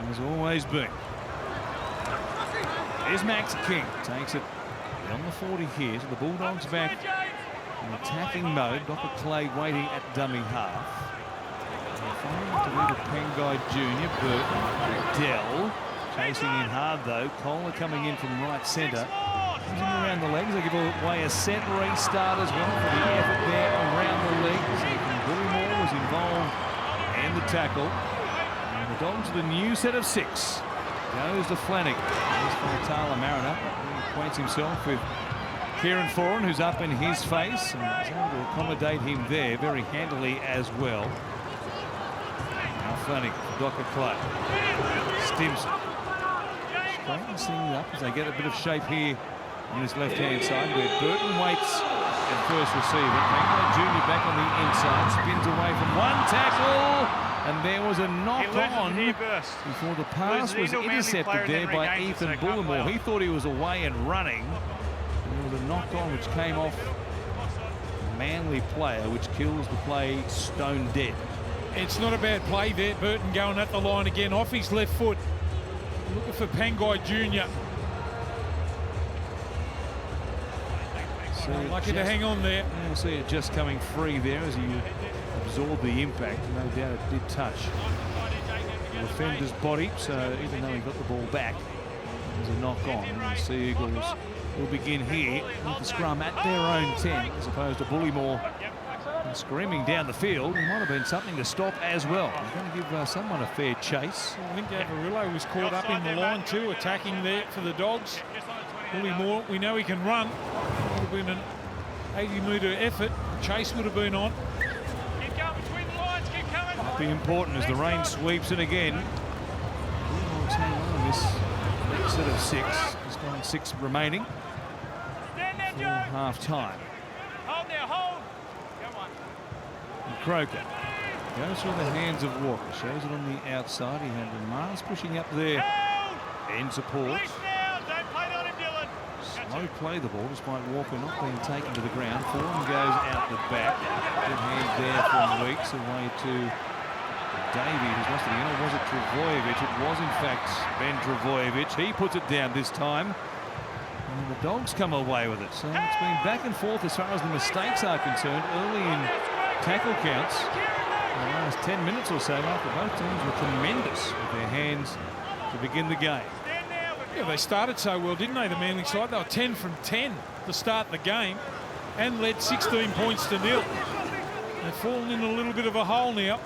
[SPEAKER 1] Has always been. Here's Max King, takes it on the 40 here, so the Bulldogs back in attacking mode. Docker Clay waiting at dummy half. Finding to lead with Pangai Jr. Burton, Dell chasing in hard though. Kohler coming in from right centre. Using around the legs, they give away a set restart as well for the effort there around the legs. Bullymore was involved in the tackle. And the Dogs with a new set of 6. Goes to Flanagan. Here's Faitala Mariner. He acquaints himself with Kieran Foran, who's up in his face, and is able to accommodate him there very handily as well. Now Flanagan, Docker Clay. Stimson. Straightens things up as they get a bit of shape here on his left-hand side, where Burton waits at first receiver. Pangai Jr. back on the inside, spins away from one tackle. And there was a knock-on before the pass was intercepted there by Ethan Bullimore. He thought he was away and running. And there was a knock-on which came off a Manly player, which kills the play stone dead.
[SPEAKER 3] It's not a bad play there. Burton going at the line again off his left foot. Looking for Pangai Jr. Lucky to hang on there.
[SPEAKER 1] You'll see it just coming free there as he absorbed the impact. No doubt it did touch the defender's body, so even though he got the ball back, there's a knock on. And the Sea Eagles will begin here with the scrum at their own 10, as opposed to Bullymore screaming down the field. It might have been something to stop as well. He's going to give someone a fair chase.
[SPEAKER 3] I think Averillo was caught up in the line too, attacking there for the Dogs. Bullymore, we know he can run. It would have been an 80-metre effort. Chase would have been on.
[SPEAKER 1] Might be important as the rain sweeps in again. Bulldogs hang on this set of 6. Just on 6 remaining for half-time. And Croker goes through the hands of Walker. Shows it on the outside. He had Mars pushing up there in support. Slow play the ball despite Walker not being taken to the ground. Foran goes out the back. Good hand there from Weeks away to Davey, who's lost it again. Or was it Travojevic? It was in fact Ben Travojevic. He puts it down this time. And the Dogs come away with it. So it's been back and forth as far as the mistakes are concerned early in tackle counts. In the last 10 minutes or so after both teams were tremendous with their hands to begin the game.
[SPEAKER 3] Yeah, they started so well, didn't they, the Manly side? They were 10 from 10 to start the game and led 16 points to 0. They've fallen in a little bit of a hole now.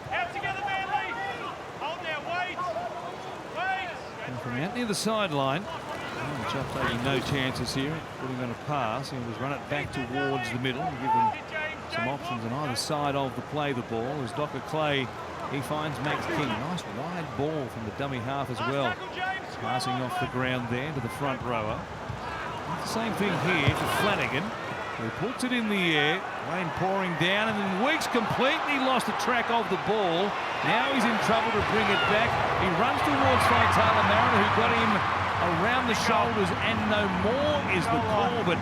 [SPEAKER 1] And from out near the sideline, Chubb taking no chances here, putting on a pass. He was run it back towards the middle and give them some options on either side of the play the ball as Docker Clay, he finds Max King. Nice wide ball from the dummy half as well. Passing off the ground there to the front rower. The same thing here to Flanagan. He puts it in the air, rain pouring down, and then Weeks completely lost the track of the ball. Now he's in trouble to bring it back. He runs towards Taylor Mariner, who got him around the shoulders, and no more is the call. But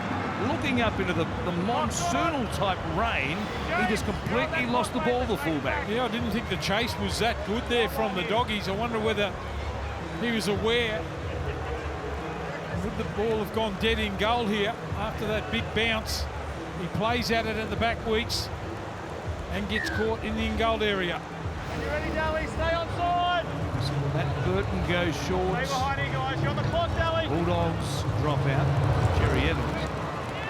[SPEAKER 1] looking up into the monsoonal type rain, he just completely lost the ball, the fullback.
[SPEAKER 3] Yeah, I didn't think the chase was that good there from the doggies. I wonder whether he was aware. Would the ball have gone dead in goal here after that big bounce? He plays at it the back Weeks and gets caught in the in-goal area.
[SPEAKER 4] You ready, Daly? Stay on side.
[SPEAKER 1] So Matt Burton goes short.
[SPEAKER 4] Stay behind you guys. You're on the clock, Daly.
[SPEAKER 1] Bulldogs drop out. Jerry Evans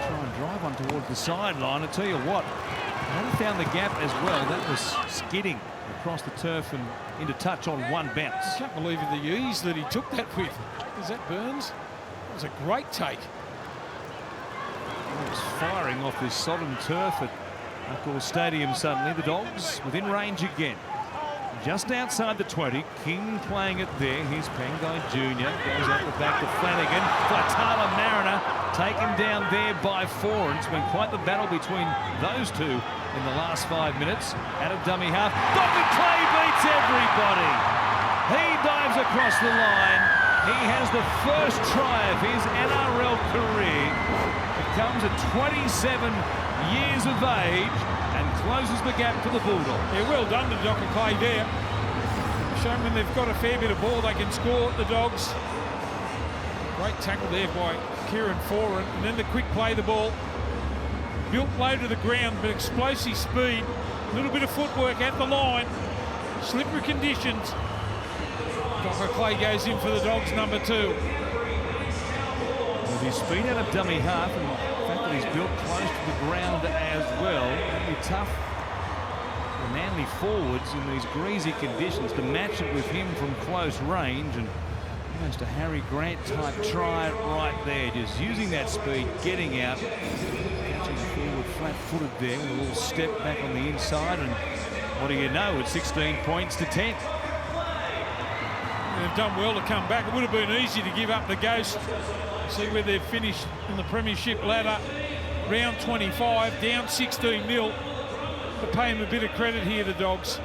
[SPEAKER 1] try and drive one towards the sideline. I tell you what, they found the gap as well. That was skidding across the turf and into touch on one bounce.
[SPEAKER 3] I can't believe the ease that he took that with. Is that Burns? It was a great take.
[SPEAKER 1] He was firing off this sodden turf at Accor Stadium suddenly. The Dogs within range again. Just outside the 20. King playing it there. Here's Pangai Jr. Goes out the back to Flanagan. Taylor Mariner taken down there by four. And it's been quite the battle between those two in the last 5 minutes. Out of dummy half. Docker Clay beats everybody. He dives across the line. He has the first try of his NRL career. Becomes at 27 years of age and closes the gap to the Bulldogs.
[SPEAKER 3] Yeah, well done to Docker Clay there. Shown when they've got a fair bit of ball, they can score, the Dogs. Great tackle there by Kieran Foran. And then the quick play the ball. Built low to the ground, but explosive speed. A little bit of footwork at the line. Slippery conditions. Docker Clay goes in for the Dogs, number 2.
[SPEAKER 1] With his speed out of dummy half and the fact that he's built close to the ground as well, it'll be tough for Manly forwards in these greasy conditions to match it with him from close range. And almost a Harry Grant type try right there, just using that speed, getting out, catching the forward flat-footed there with a little step back on the inside. And what do you know, it's 16 points to 10.
[SPEAKER 3] They've done well to come back. It would have been easy to give up the ghost. See where they've finished in the Premiership ladder. Round 25, down 16-0. But pay them a bit of credit here, the Dogs.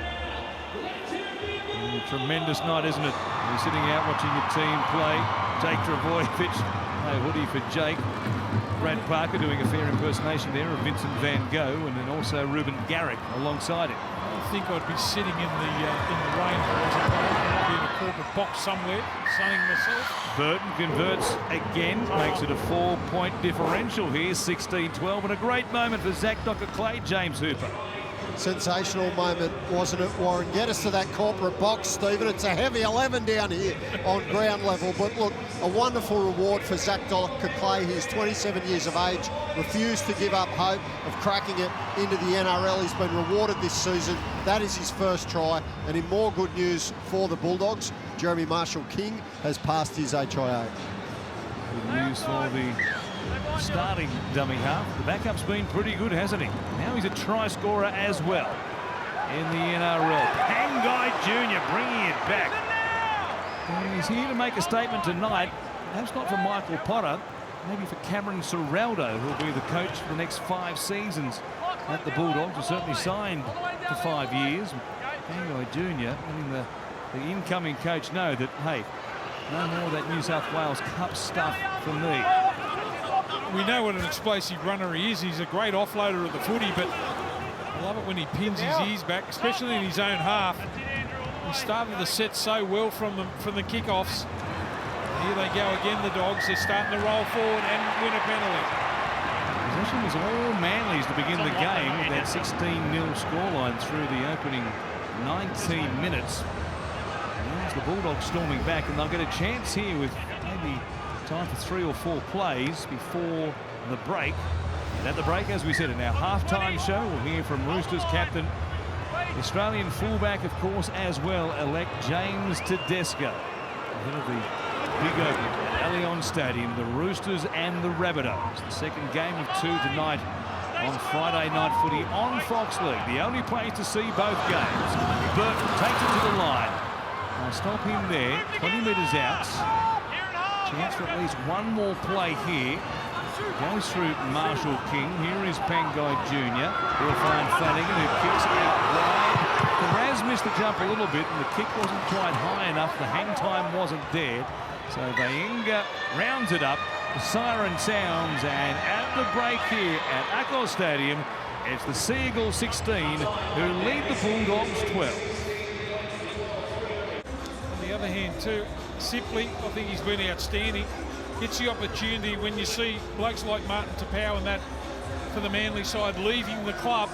[SPEAKER 1] Tremendous night, isn't it? You're sitting out watching your team play. Jake Travojevic, no hoodie for Jake. Brad Parker doing a fair impersonation there of Vincent Van Gogh, and then also Ruben Garrick alongside him.
[SPEAKER 3] I think I'd be sitting in the rain as a player. I'd be in a corporate box somewhere, sunning myself.
[SPEAKER 1] Burton converts again, makes it a 4-point differential here, 16-12, and a great moment for Zach Docker Clay, James Hooper.
[SPEAKER 2] Sensational moment, wasn't it, Warren? Get us to that corporate box, Stephen. It's a heavy 11 down here on ground level. But look, a wonderful reward for Zach Docker Clay. He's 27 years of age, refused to give up hope of cracking it into the NRL. He's been rewarded this season. That is his first try. And in more good news for the Bulldogs, Jeremy Marshall-King has passed his HIA.
[SPEAKER 1] Good news for the starting dummy half. The backup's been pretty good, hasn't he? Now he's a try scorer as well in the NRL. Pangai Jr. bringing it back. And he's here to make a statement tonight. Perhaps not for Michael Potter, maybe for Cameron Ciraldo, who'll be the coach for the next 5 seasons at the Bulldogs. He's certainly signed for 5 years. Pangai Jr. letting the incoming coach know that, hey, no more of that New South Wales Cup stuff for me.
[SPEAKER 3] We know what an explosive runner he is. He's a great offloader of the footy, but I love it when he pins his ears back, especially in his own half. He started the set so well from the kickoffs. Here they go again, the Dogs. They're starting to roll forward and win a penalty.
[SPEAKER 1] Possession was all Manly's to begin the game with that 16-0 scoreline through the opening 19 minutes. There's the Bulldogs storming back, and they'll get a chance here with maybe time for 3 or 4 plays before the break. And at the break, as we said in our halftime show, we'll hear from Roosters captain, Australian fullback, of course, as well, elect James Tedesco. Ahead of the big opening at Allianz Stadium, the Roosters and the Rabbitohs. The second game of 2 tonight on Friday night footy on Fox League. The only place to see both games. Burton takes it to the line. I'll stop him there, 20 metres out. Chance for at least one more play here. Goes through Marshall King. Here is Pangai Jr. We'll find Flanagan, who kicks it out wide. Raz missed the jump a little bit, and the kick wasn't quite high enough. The hang time wasn't there. So Vaenga rounds it up. The siren sounds, and at the break here at Accor Stadium, it's the Sea Eagles 16 who lead the Bulldogs 12.
[SPEAKER 3] On the other hand, too, Sipley, I think he's been outstanding. Gets the opportunity when you see blokes like Martin Tapau and that for the Manly side leaving the club,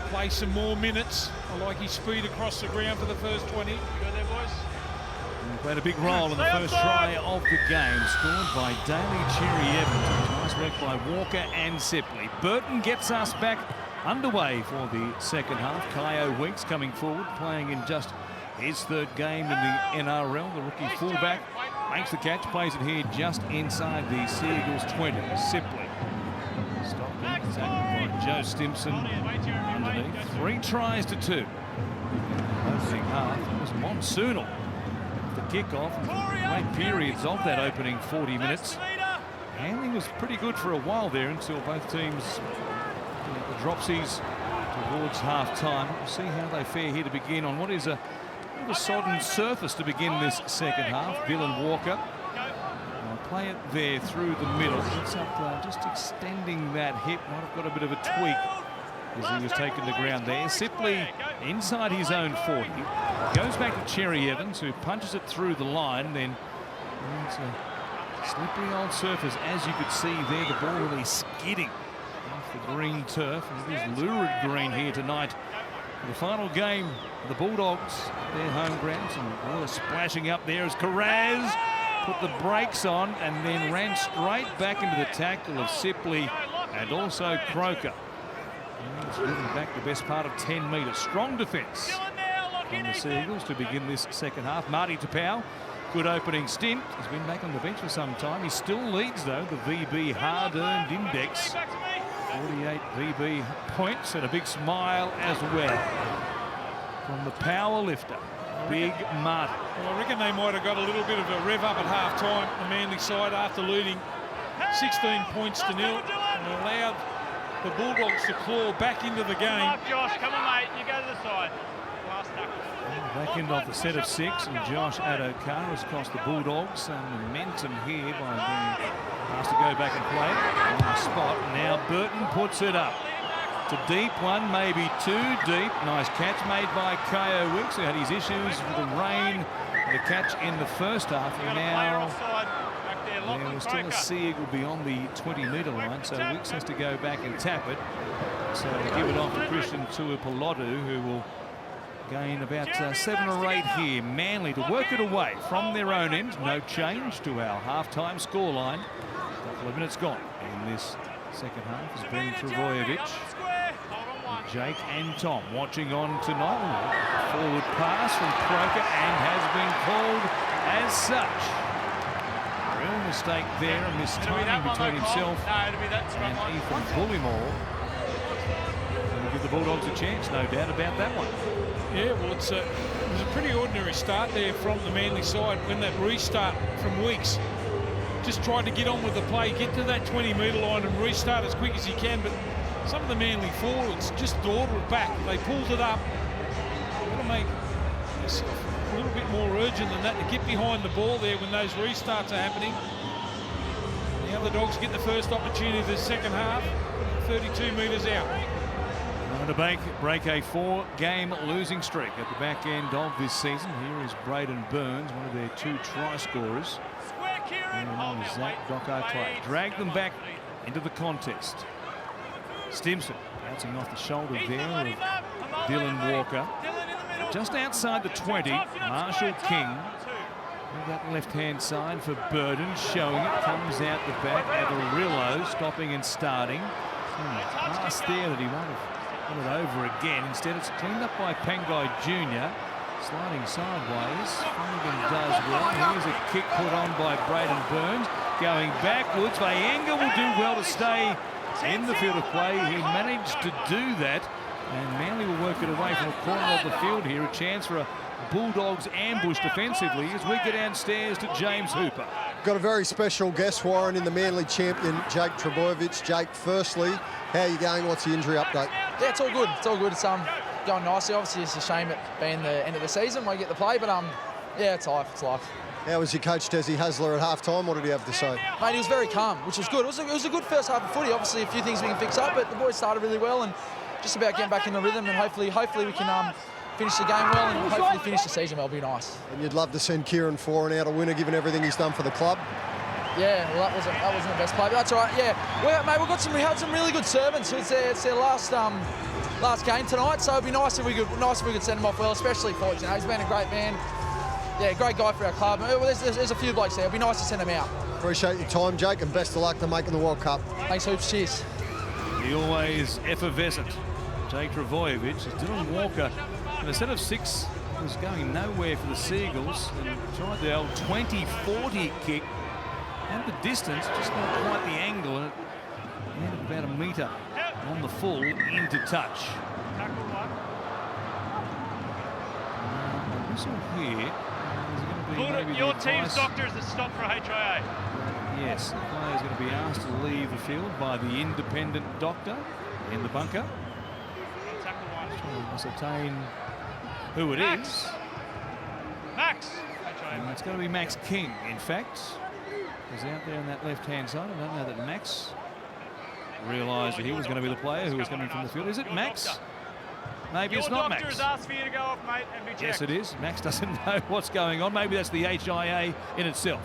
[SPEAKER 3] play some more minutes. I like his speed across the ground for the first 20. You got there, boys?
[SPEAKER 1] He played a big role in the first try of the game, scored by Daly Cherry Evans. Nice work by Walker and Sipley. Burton gets us back underway for the second half. Kyo Weeks coming forward, playing in just his third game in the NRL. The rookie fullback makes the catch, plays it here just inside the Sea Eagles 20. Sipley. Stopped by Joe Stimson underneath. 3 tries to 2. Opening half, it was monsoonal. The kick-off, great periods of that opening 40 minutes. Handling was pretty good for a while there until both teams, the dropsies towards half-time. We'll see how they fare here to begin on what is a sodden surface to begin this second half. Dylan Walker will play it there through the middle. It's up, just extending that hip. Might have got a bit of a tweak as he was taken to ground there. Sipley inside his own 40. Goes back to Cherry Evans, who punches it through the line. Then it's a slippery old surface. As you could see there, the ball really skidding off the green turf. And it is lurid green here tonight. The final game of the Bulldogs, their home ground. Some water splashing up there as Carraz put the brakes on and then ran straight back into the tackle of Sipley and also Croker. And it's driven back the best part of 10 metres. Strong defence from the Sea Eagles to begin this second half. Marty Tapau, good opening stint. He's been back on the bench for some time. He still leads, though, the VB hard-earned index. 48 VB points and a big smile as well from the power lifter, Big Martin.
[SPEAKER 3] Well, I reckon they might have got a little bit of a rev up at half-time, the Manly side, after leading 16 points to 0, and allowed the Bulldogs to claw back into the game.
[SPEAKER 4] Come on, Josh. Come on, mate. You go to the side. Last tackle.
[SPEAKER 1] Back end of the set of 6, and Josh Adokar has cost the Bulldogs some momentum here by being asked to go back and play on the spot. Now Burton puts it up. It's a deep one, maybe too deep. Nice catch made by Kyo Wicks, who had his issues with the rain. The catch in the first half, and now there was still a Sea Eagle beyond the 20-metre line, so Wicks has to go back and tap it. So give it off to Christian Tuipulotu, who will gain about 7 or 8 here. Manly to work it away from their own end. No change to our half-time scoreline. A couple of minutes gone in this second half has been Travojevic, Jake and Tom watching on tonight. Forward pass from Croker and has been called as such. Real mistake there, a mistiming between himself and Ethan Bullimore. Will give the Bulldogs a chance, no doubt about that one.
[SPEAKER 3] Yeah, well, it was a pretty ordinary start there from the Manly side when that restart from Weeks. Just tried to get on with the play, get to that 20-metre line and restart as quick as he can, but some of the Manly forwards just dawdled back. They pulled it up. They've got to make a little bit more urgent than that to get behind the ball there when those restarts are happening. Now the Dogs get the first opportunity of the second half, 32 metres out.
[SPEAKER 1] To break a 4-game losing streak at the back end of this season. Here is Braden Burns, one of their 2 try scorers. And Zach Docker dragged them back into the contest. Stimson bouncing off the shoulder there of Dylan Walker. Just outside the 20, Marshall King. With that left-hand side for Burden, showing it. Comes out the back. Avarillo stopping and starting. Pass there that he might have put it over again. Instead, it's cleaned up by Pangai Jr. Sliding sideways. Flanagan does well. Here's a kick put on by Braden Burns. Going backwards. Vaenga will do well to stay in the field of play. He managed to do that, and Manly will work it away from the corner of the field here. A chance for a Bulldogs ambush defensively as we get downstairs to James Hooper.
[SPEAKER 2] Got a very special guest, Warren, in the Manly champion, Jake Trbojevic. Jake, firstly, how are you going? What's the injury update?
[SPEAKER 5] Yeah, it's all good. It's all good. It's going nicely. Obviously, it's a shame it being the end of the season when you get the play, but yeah, it's life. It's life.
[SPEAKER 2] How was your coach, Desi Hasler, at half-time? What did he have to say?
[SPEAKER 5] Mate, he was very calm, which was good. It was a good first half of footy. Obviously, a few things we can fix up, but the boys started really well and just about getting back in the rhythm, and hopefully we can finish the game well and hopefully finish the season well. It'll be nice. And
[SPEAKER 2] you'd love to send Kieran Foran out a winner, given everything he's done for the club?
[SPEAKER 5] Yeah, well, that wasn't the best play, but that's all right. Yeah, mate, we had some really good servants. It's their last game tonight, so it'd be nice if we could send him off well, especially for he's been a great man. Yeah, great guy for our club. There's a few blokes there. It'd be nice to send him out. Appreciate your time, Jake, and best of luck to making the World Cup. Thanks, Hoops. Cheers.
[SPEAKER 1] The always effervescent Jake Trbojevic. Dylan Walker, in a set of 6, was going nowhere for the Seagulls and tried the old 20-40 kick. And the distance, just not quite the angle, and it ended about a metre on the full into touch. The whistle here.
[SPEAKER 4] Your team's doctor is a stop for HIA.
[SPEAKER 1] Yes, the player is going to be asked to leave the field by the independent doctor in the bunker. Trying to ascertain who it is.
[SPEAKER 4] Max.
[SPEAKER 1] And it's going to be Max King, in fact. He's out there on that left-hand side. I don't know that Max realised that he was going to be the player who was coming from the field. Is it Max? Maybe it's not Max.
[SPEAKER 4] Your doctor has asked for you to go off, mate, and be checked.
[SPEAKER 1] Yes, it is. Max doesn't know what's going on. Maybe that's the HIA in itself.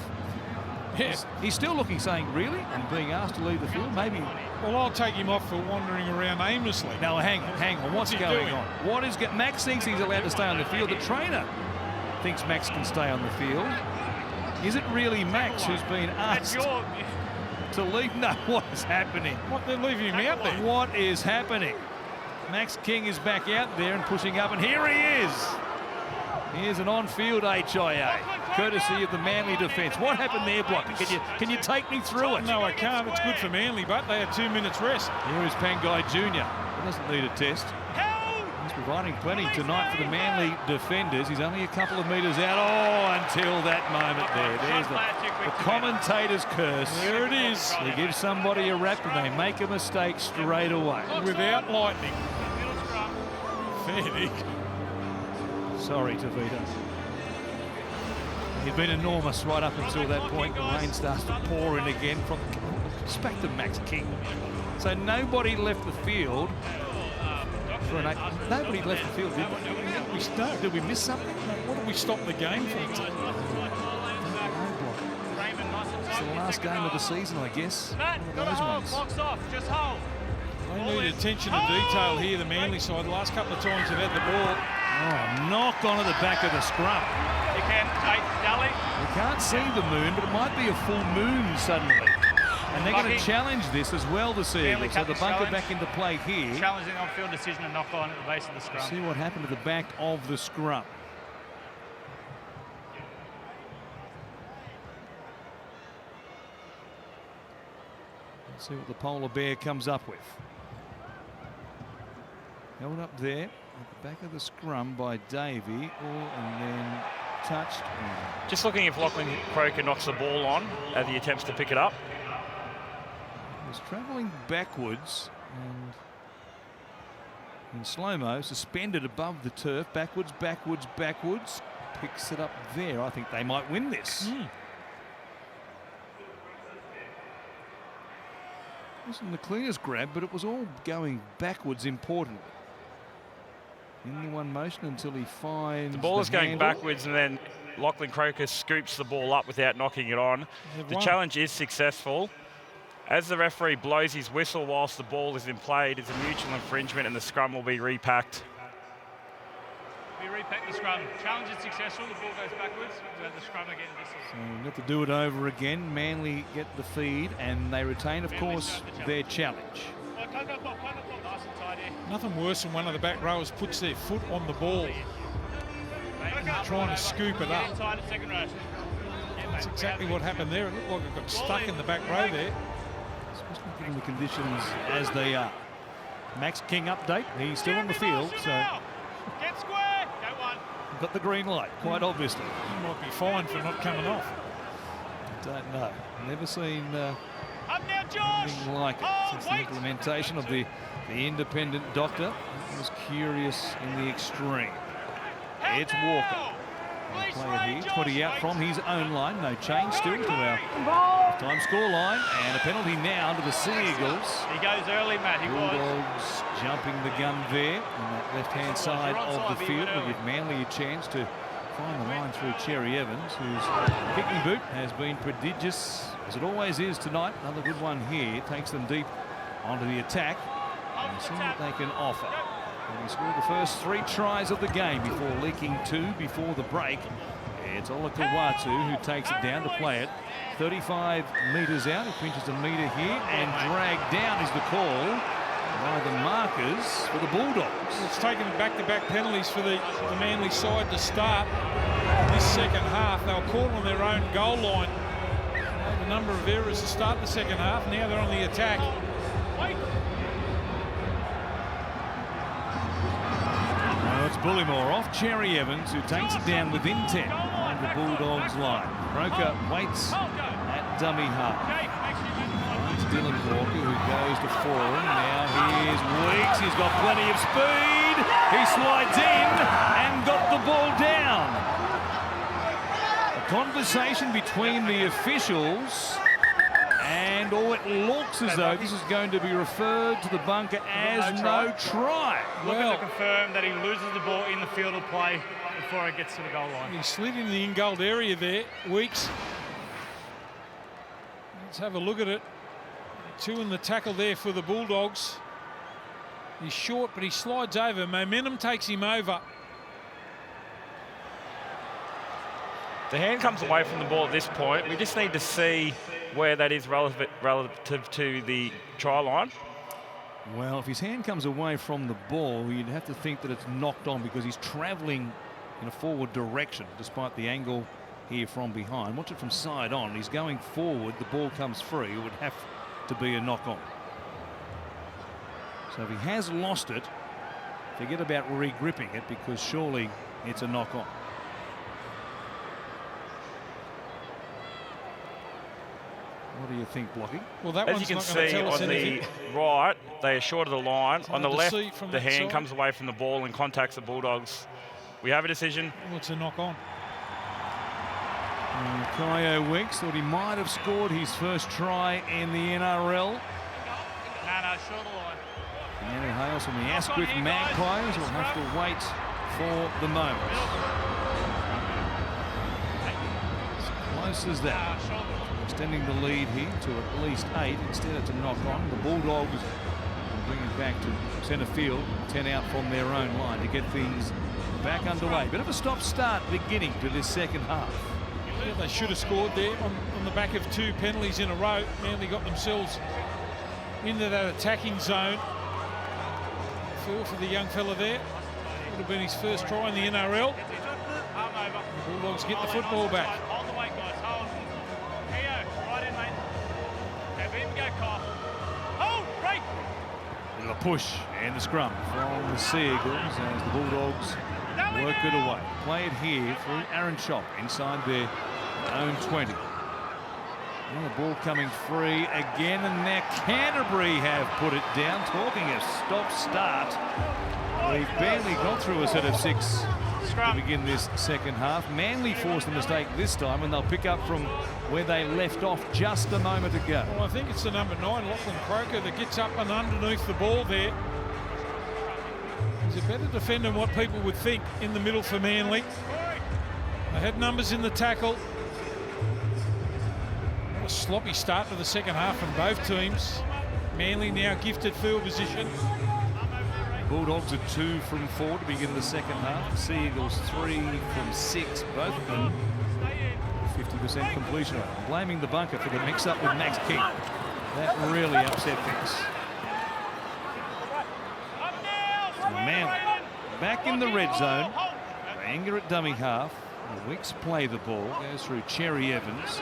[SPEAKER 1] Yes. He's still looking, saying, really? And being asked to leave the field? Maybe.
[SPEAKER 3] Well, I'll take him off for wandering around aimlessly.
[SPEAKER 1] Now, hang on. What's going on? What is Max thinks he's allowed to stay on the field. The trainer thinks Max can stay on the field. Is it really Max who's been asked to leave? No, what is happening?
[SPEAKER 3] What, they're leaving him out there?
[SPEAKER 1] What is happening? Max King is back out there and pushing up, and here he is. Here's an on-field HIA, courtesy of the Manly defence. What happened there, Blocker? Can you take me through it?
[SPEAKER 3] No, I can't. It's good for Manly, but they had 2 minutes rest.
[SPEAKER 1] Here is Pangai Jr. He doesn't need a test. He's providing plenty tonight for the Manly defenders. He's only a couple of metres out. Oh, until that moment there. There's the commentator's curse.
[SPEAKER 3] There it is.
[SPEAKER 1] He gives somebody a rap and they make a mistake straight away.
[SPEAKER 3] Without lightning. Fair dinkum.
[SPEAKER 1] Sorry, Tavita. He'd been enormous right up until that point. The rain starts to pour in again from just back to Max King. So nobody left the field. Nobody left the field, did we? Did we miss something?
[SPEAKER 3] What did we stop the game for?
[SPEAKER 1] It's the last game of the season, I guess. One of those ones.
[SPEAKER 4] Clock's off. Just hold.
[SPEAKER 3] They need attention to detail here, the Manly side. The last couple of times they've had the ball.
[SPEAKER 1] Oh, knocked onto the back of the scrum.
[SPEAKER 4] You can take Dally.
[SPEAKER 1] You can't see the moon, but it might be a full moon suddenly. And they're going to challenge this as well this evening. So the bunker back into play here.
[SPEAKER 4] Challenging on-field decision and knock on at the base of the scrum.
[SPEAKER 1] See what happened to the back of the scrum. Let's see what the polar bear comes up with. Held up there at the back of the scrum by Davey, and then touched.
[SPEAKER 6] Just looking if Lachlan Croker knocks the ball on as he attempts to pick it up.
[SPEAKER 1] Was travelling backwards and in slow-mo, suspended above the turf, backwards, picks it up there. I think they might win this. Wasn't the cleanest grab, but it was all going backwards importantly. In the one motion until he finds
[SPEAKER 6] the ball is going
[SPEAKER 1] handle.
[SPEAKER 6] backwards, and then Lachlan Croker scoops the ball up without knocking it on. The challenge is successful. As the referee blows his whistle whilst the ball is in play, it is a mutual infringement and the scrum will be repacked.
[SPEAKER 4] We repack the scrum. Challenge is successful. The ball goes backwards. The scrum again.
[SPEAKER 1] So we've got to do it over again. Manly get the feed and they retain, of course, their challenge.
[SPEAKER 4] Nice and tight here.
[SPEAKER 3] Nothing worse than one of the back rowers puts their foot on the ball, trying to scoop it up. That's exactly what happened there. It looked like it got stuck in the back row there.
[SPEAKER 1] Especially given the conditions as they are. Max King update. He's still on the field, so
[SPEAKER 4] Get square. Go one.
[SPEAKER 1] got the green light, quite obviously.
[SPEAKER 3] He might be fined for not coming off.
[SPEAKER 1] I don't know. Never seen
[SPEAKER 4] Up now, Josh.
[SPEAKER 1] anything like it since the implementation of the independent doctor. I was curious in the extreme. It's Walker. Player here, 20 out from his own line. No change still to our time score line. And a penalty now to the Seagulls.
[SPEAKER 4] He goes early, Matt. He was.
[SPEAKER 1] Bulldogs jumping the gun there on that left-hand side of the field. Will give Manly a chance to find the line through Cherry Evans, whose kicking boot has been prodigious, as it always is tonight. Another good one here. Takes them deep onto the attack and see what they can offer. And he scored the first 3 tries of the game before leaking 2 before the break. It's Ola Kawatu who takes it down to play it. 35 metres out. He pinches a metre here and dragged down is the call by the markers for the Bulldogs.
[SPEAKER 3] It's taken back-to-back penalties for the Manly side to start this second half. They were caught on their own goal line. A number of errors to start the second half. Now they're on the attack.
[SPEAKER 1] It's Bullimore off Cherry Evans, who takes it down within 10 behind the Bulldogs line. Croker waits at dummy half. It's Dylan Walker who goes to Foran. Now here's Weeks. He's got plenty of speed. He slides in and got the ball down. A conversation between the officials, and it looks as though this is going to be referred to the bunker as no try.
[SPEAKER 4] Looking to confirm that he loses the ball in the field of play before it gets to the goal line.
[SPEAKER 3] He slid in the in-goal area there, Weeks. Let's have a look at it. 2 in the tackle there for the Bulldogs. He's short, but he slides over. Momentum takes him over.
[SPEAKER 6] The hand comes away from the ball at this point. We just need to see where that is relative to the try line.
[SPEAKER 1] Well, if his hand comes away from the ball, you'd have to think that it's knocked on because he's travelling in a forward direction despite the angle here from behind. Watch it from side on. He's going forward. The ball comes free. It would have to be a knock on. So if he has lost it, forget about re-gripping it because surely it's a knock on. What do you think, Blocky?
[SPEAKER 3] Well, that
[SPEAKER 6] As
[SPEAKER 3] one's
[SPEAKER 6] you can
[SPEAKER 3] not going to
[SPEAKER 6] see
[SPEAKER 3] tell us
[SPEAKER 6] on
[SPEAKER 3] anything.
[SPEAKER 6] the right, they are short of the line. On the
[SPEAKER 3] hard to
[SPEAKER 6] left,
[SPEAKER 3] see from
[SPEAKER 6] the
[SPEAKER 3] that
[SPEAKER 6] hand
[SPEAKER 3] side.
[SPEAKER 6] comes away from the ball and contacts the Bulldogs. We have a decision.
[SPEAKER 3] Well, it's a knock on.
[SPEAKER 1] Kyo Weeks thought he might have scored his first try in the NRL.
[SPEAKER 4] No, short of the line.
[SPEAKER 1] And he hails from the Asquith Magpies. Will have to wait for the moment. As close as that. Extending the lead here to at least 8. Instead it's a knock on. The Bulldogs will bring it back to centre field. 10 out from their own line to get things back underway. Bit of a stop-start beginning to this second half.
[SPEAKER 3] Yeah, they should have scored there on the back of 2 penalties in a row. Manly got themselves into that attacking zone. Feel for the young fella there. Would have been his first try in the NRL. The Bulldogs get the football back.
[SPEAKER 4] Hold the weight, guys. Hold. Keo, right in, mate. Have him go, Kyle. Hold, break.
[SPEAKER 1] Bit of a push and the scrum from the Seagulls as the Bulldogs work it away. Play it here through Aaron Chop inside their own 20. And the ball coming free again, and now Canterbury have put it down. Talking of stop-start, we've barely got through a set of 6 to begin this second half. Manly forced the mistake this time, and they'll pick up from where they left off just a moment ago.
[SPEAKER 3] Well, I think it's the number 9, Lachlan Croker, that gets up and underneath the ball there. He's a better defender than what people would think in the middle for Manly. They had numbers in the tackle. What a sloppy start to the second half from both teams. Manly now gifted field position.
[SPEAKER 1] Bulldogs are 2 from 4 to begin the second half. The Seagulls 3 from 6, both of them 50% completion rate. Blaming the bunker for the mix-up with Max King. That really upset things. Manly back in the red zone. Anger at dummy half. The Weeks play the ball. Goes through Cherry Evans.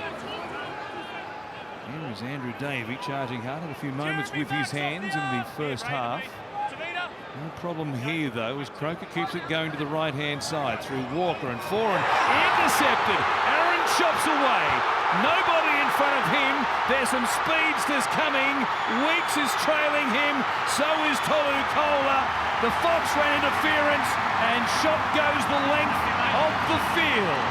[SPEAKER 1] Here is Andrew Davey charging hard. Had a few moments with his hands in the first half. No problem here, though, as Croker keeps it going to the right-hand side through Walker and Foran. Intercepted. Aaron chops away. Nobody in front of him. There's some speedsters coming. Weeks is trailing him. So is Tolu Kola. The Fox ran interference and shot goes the length of the field.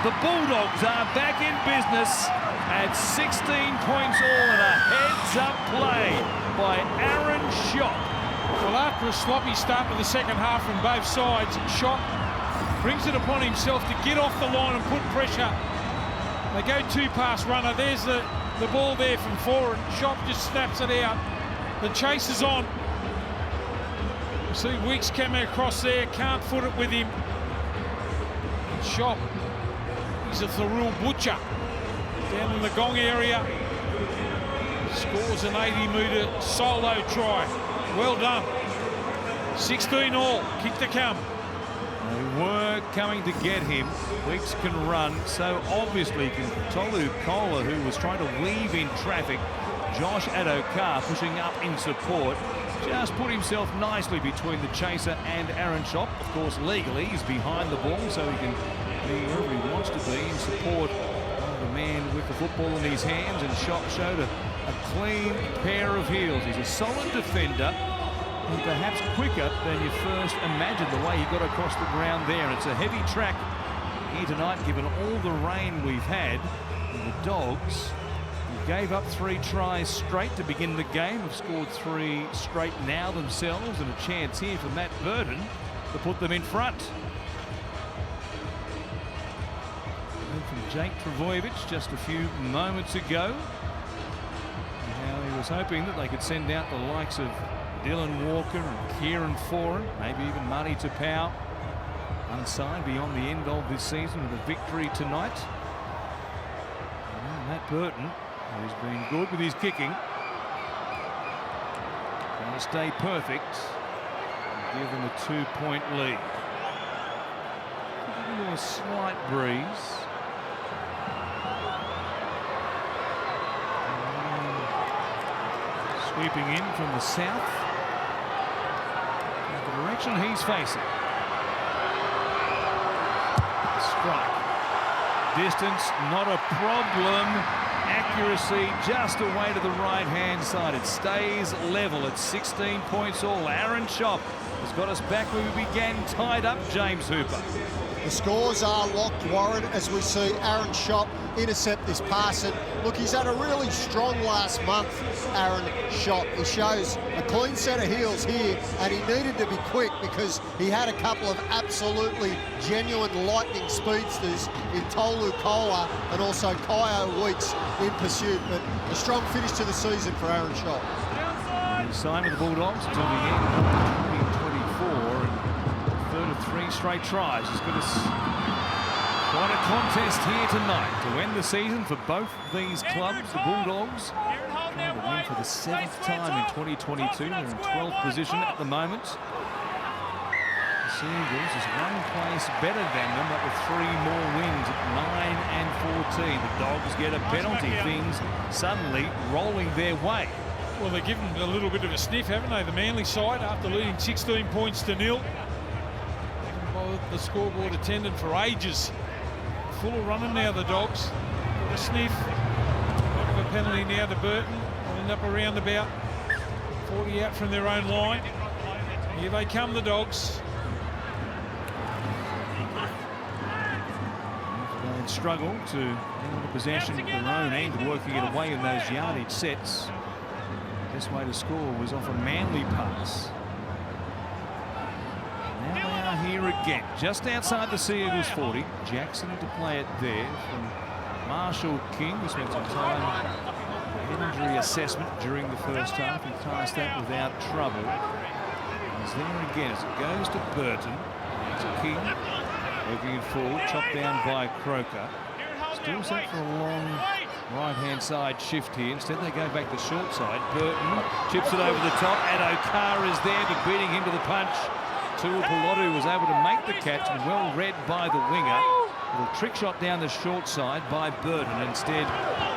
[SPEAKER 1] The Bulldogs are back in business at 16 points all and a heads-up play by Aaron Shop.
[SPEAKER 3] Well, after a sloppy start to the second half from both sides, Shop brings it upon himself to get off the line and put pressure. They go two-pass runner. There's the ball there from Foran. Shop just snaps it out. The chase is on. You see Weeks coming across there, can't foot it with him. Shop, he's a Thurul butcher down in the gong area. Scores an 80-metre solo try. Well done. 16 all. Kick to come.
[SPEAKER 1] They were coming to get him. Weeks can run, so obviously can Tolu Kola, who was trying to weave in traffic. Josh Adokar pushing up in support. Just put himself nicely between the chaser and Aaron Shop. Of course, legally, he's behind the ball, so he can be wherever he wants to be in support of the man with the football in his hands. And Shop showed a clean pair of heels. He's a solid defender, and perhaps quicker than you first imagined the way he got across the ground there. It's a heavy track here tonight, given all the rain we've had. And the Dogs, who gave up 3 tries straight to begin the game, have scored 3 straight now themselves, and a chance here for Matt Burton to put them in front. And from Jake Travojevic just a few moments ago. Now he was hoping that they could send out the likes of Dylan Walker and Kieran Foran, maybe even Marty Tapau, unsigned beyond the end of this season with a victory tonight. And Matt Burton, who's been good with his kicking, going to stay perfect and give them a 2-point lead. A little slight breeze. Sweeping in from the south, the direction he's facing. Strike. Distance, not a problem. Accuracy just away to the right-hand side. It stays level at 16 points all. Aaron Shop has got us back where we began, tied up James Hooper.
[SPEAKER 2] The scores are locked, Warren, as we see Aaron Shop intercept this pass. And look, he's had a really strong last month, Aaron Shop. He shows a clean set of heels here, and he needed to be quick because he had a couple of absolutely genuine lightning speedsters in Tolu Kola and also Kyo Weeks in pursuit. But a strong finish to the season for Aaron Shop.
[SPEAKER 1] He signed with the Bulldogs until the end of 2024, and third of 3 straight tries. He's got us quite a contest here tonight to end the season for both these clubs. The Bulldogs trying to win for the 7th time in 2022. They're in 12th position at the moment. The Seagulls is 1 place better than them, but with 3 more wins at 9 and 14. The Dogs get a penalty. Things suddenly rolling their way.
[SPEAKER 3] Well, they're giving a little bit of a sniff, haven't they? The Manly side, after leading 16 points to 0. The scoreboard attendant for ages. Full of running now, the Dogs. Got a sniff. Bit of a penalty now to Burton. They'll end up around about 40 out from their own line. Here they come, the Dogs.
[SPEAKER 1] They'd struggle to get the possession of their own end, working it away in those yardage sets. Best way to score was off a Manly pass. Now they are here again, just outside the Seagulls 40. Jackson to play it there from Marshall King. We spent some time with injury assessment during the first half. He passed that without trouble. He's there again as it goes to Burton. To King, working it forward, chopped down by Croker. Still set for a long right-hand side shift here. Instead, they go back to short side. Burton chips it over the top. Adokar is there, but beating him to the punch. Tuapolotu was able to make the catch and well read by the winger. Little trick shot down the short side by Burton. Instead,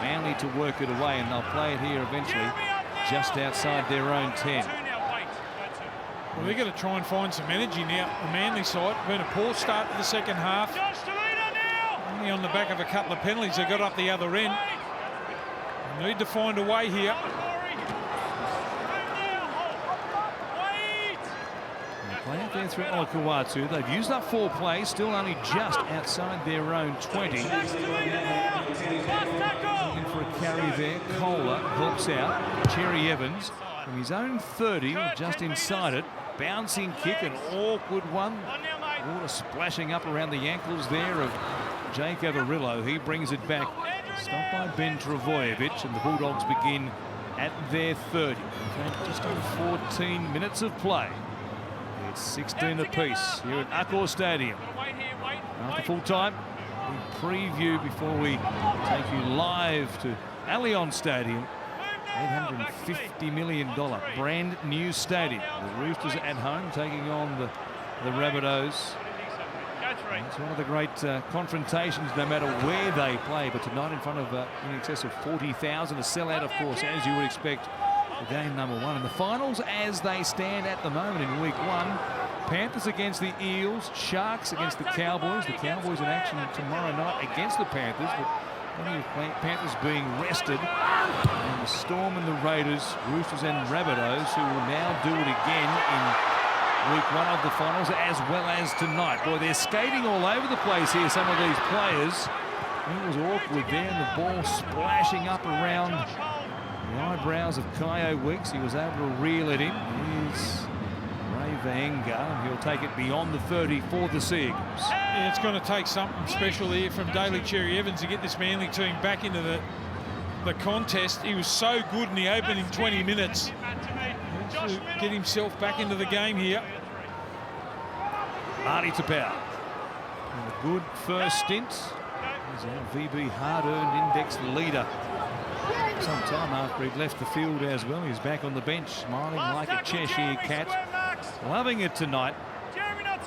[SPEAKER 1] Manly to work it away, and they'll play it here eventually just outside their own 10.
[SPEAKER 3] Well, they're going to try and find some energy now. The Manly side been a poor start to the second half. Only on the back of a couple of penalties, they got up the other end. They need to find a way here.
[SPEAKER 1] Play out there through Olakau'atu. They've used up 4 plays, still only just outside their own 20. Looking for a carry there. Kohler helps out. Cherry Evans from his own 30, just inside it. Bouncing kick, an awkward one. Water splashing up around the ankles there of Jake Averillo. He brings it back. Stopped by Ben Travojevic, and the Bulldogs begin at their 30. Just over 14 minutes of play. It's 16 apiece here at Accor Stadium. After full time, we preview before we take you live to Allianz Stadium. $850 million brand new stadium. The Roosters at home taking on the Rabbitohs. It's one of the great confrontations no matter where they play, but tonight in front of in excess of 40,000, a sellout of course as you would expect for game number 1. And the finals as they stand at the moment in week 1, Panthers against the Eels, Sharks against the Cowboys. The Cowboys in action tomorrow night against the Panthers, but plenty of Panthers being rested. And the Storm and the Raiders, Roosters and Rabbitohs, who will now do it again in week 1 of the finals as well as tonight. Boy, they're skating all over the place here, some of these players. It was awkward there, and the ball splashing up around the eyebrows of Kyo Wicks. He was able to reel it in. Here's Ray Vaenga, and he'll take it beyond the 30 for the Seagulls.
[SPEAKER 3] Yeah, it's going to take something special here from Daly Cherry Evans to get this Manly team back into the contest. He was so good in the opening 20 minutes. To get himself back into the game here.
[SPEAKER 1] Marty Tapau. A good first stint. He's our VB hard-earned index leader. Some time after he'd left the field as well. He's back on the bench, smiling like a Cheshire cat. Loving it tonight.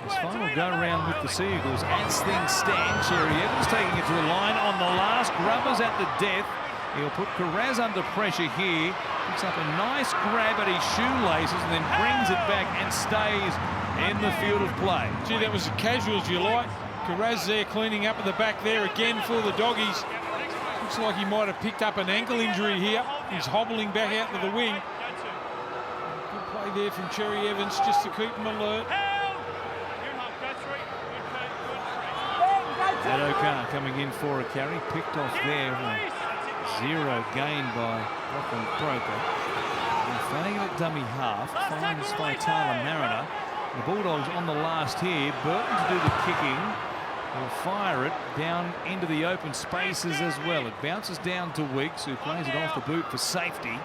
[SPEAKER 1] His final go-around with the Seagulls. As things stand, Cherry Evans taking it to the line on the last. Grubbers at the death. He'll put Carraz under pressure here. Picks up a nice grab at his shoelaces and then brings it back and stays in the field of play.
[SPEAKER 3] Gee, that was as casual as you like. Carraz there cleaning up at the back there again for the Doggies. Looks like he might have picked up an ankle injury here. He's hobbling back out to the wing. Good play there from Cherry Evans just to keep him alert.
[SPEAKER 1] Adokar coming in for a carry. Picked off there. Zero gain by Lachlan Croker. Fanning at dummy half. Finds Faitala Mariner. The Bulldogs on the last here. Burton to do the kicking. Will fire it down into the open spaces as well. It bounces down to Weeks, who plays it off the boot for safety.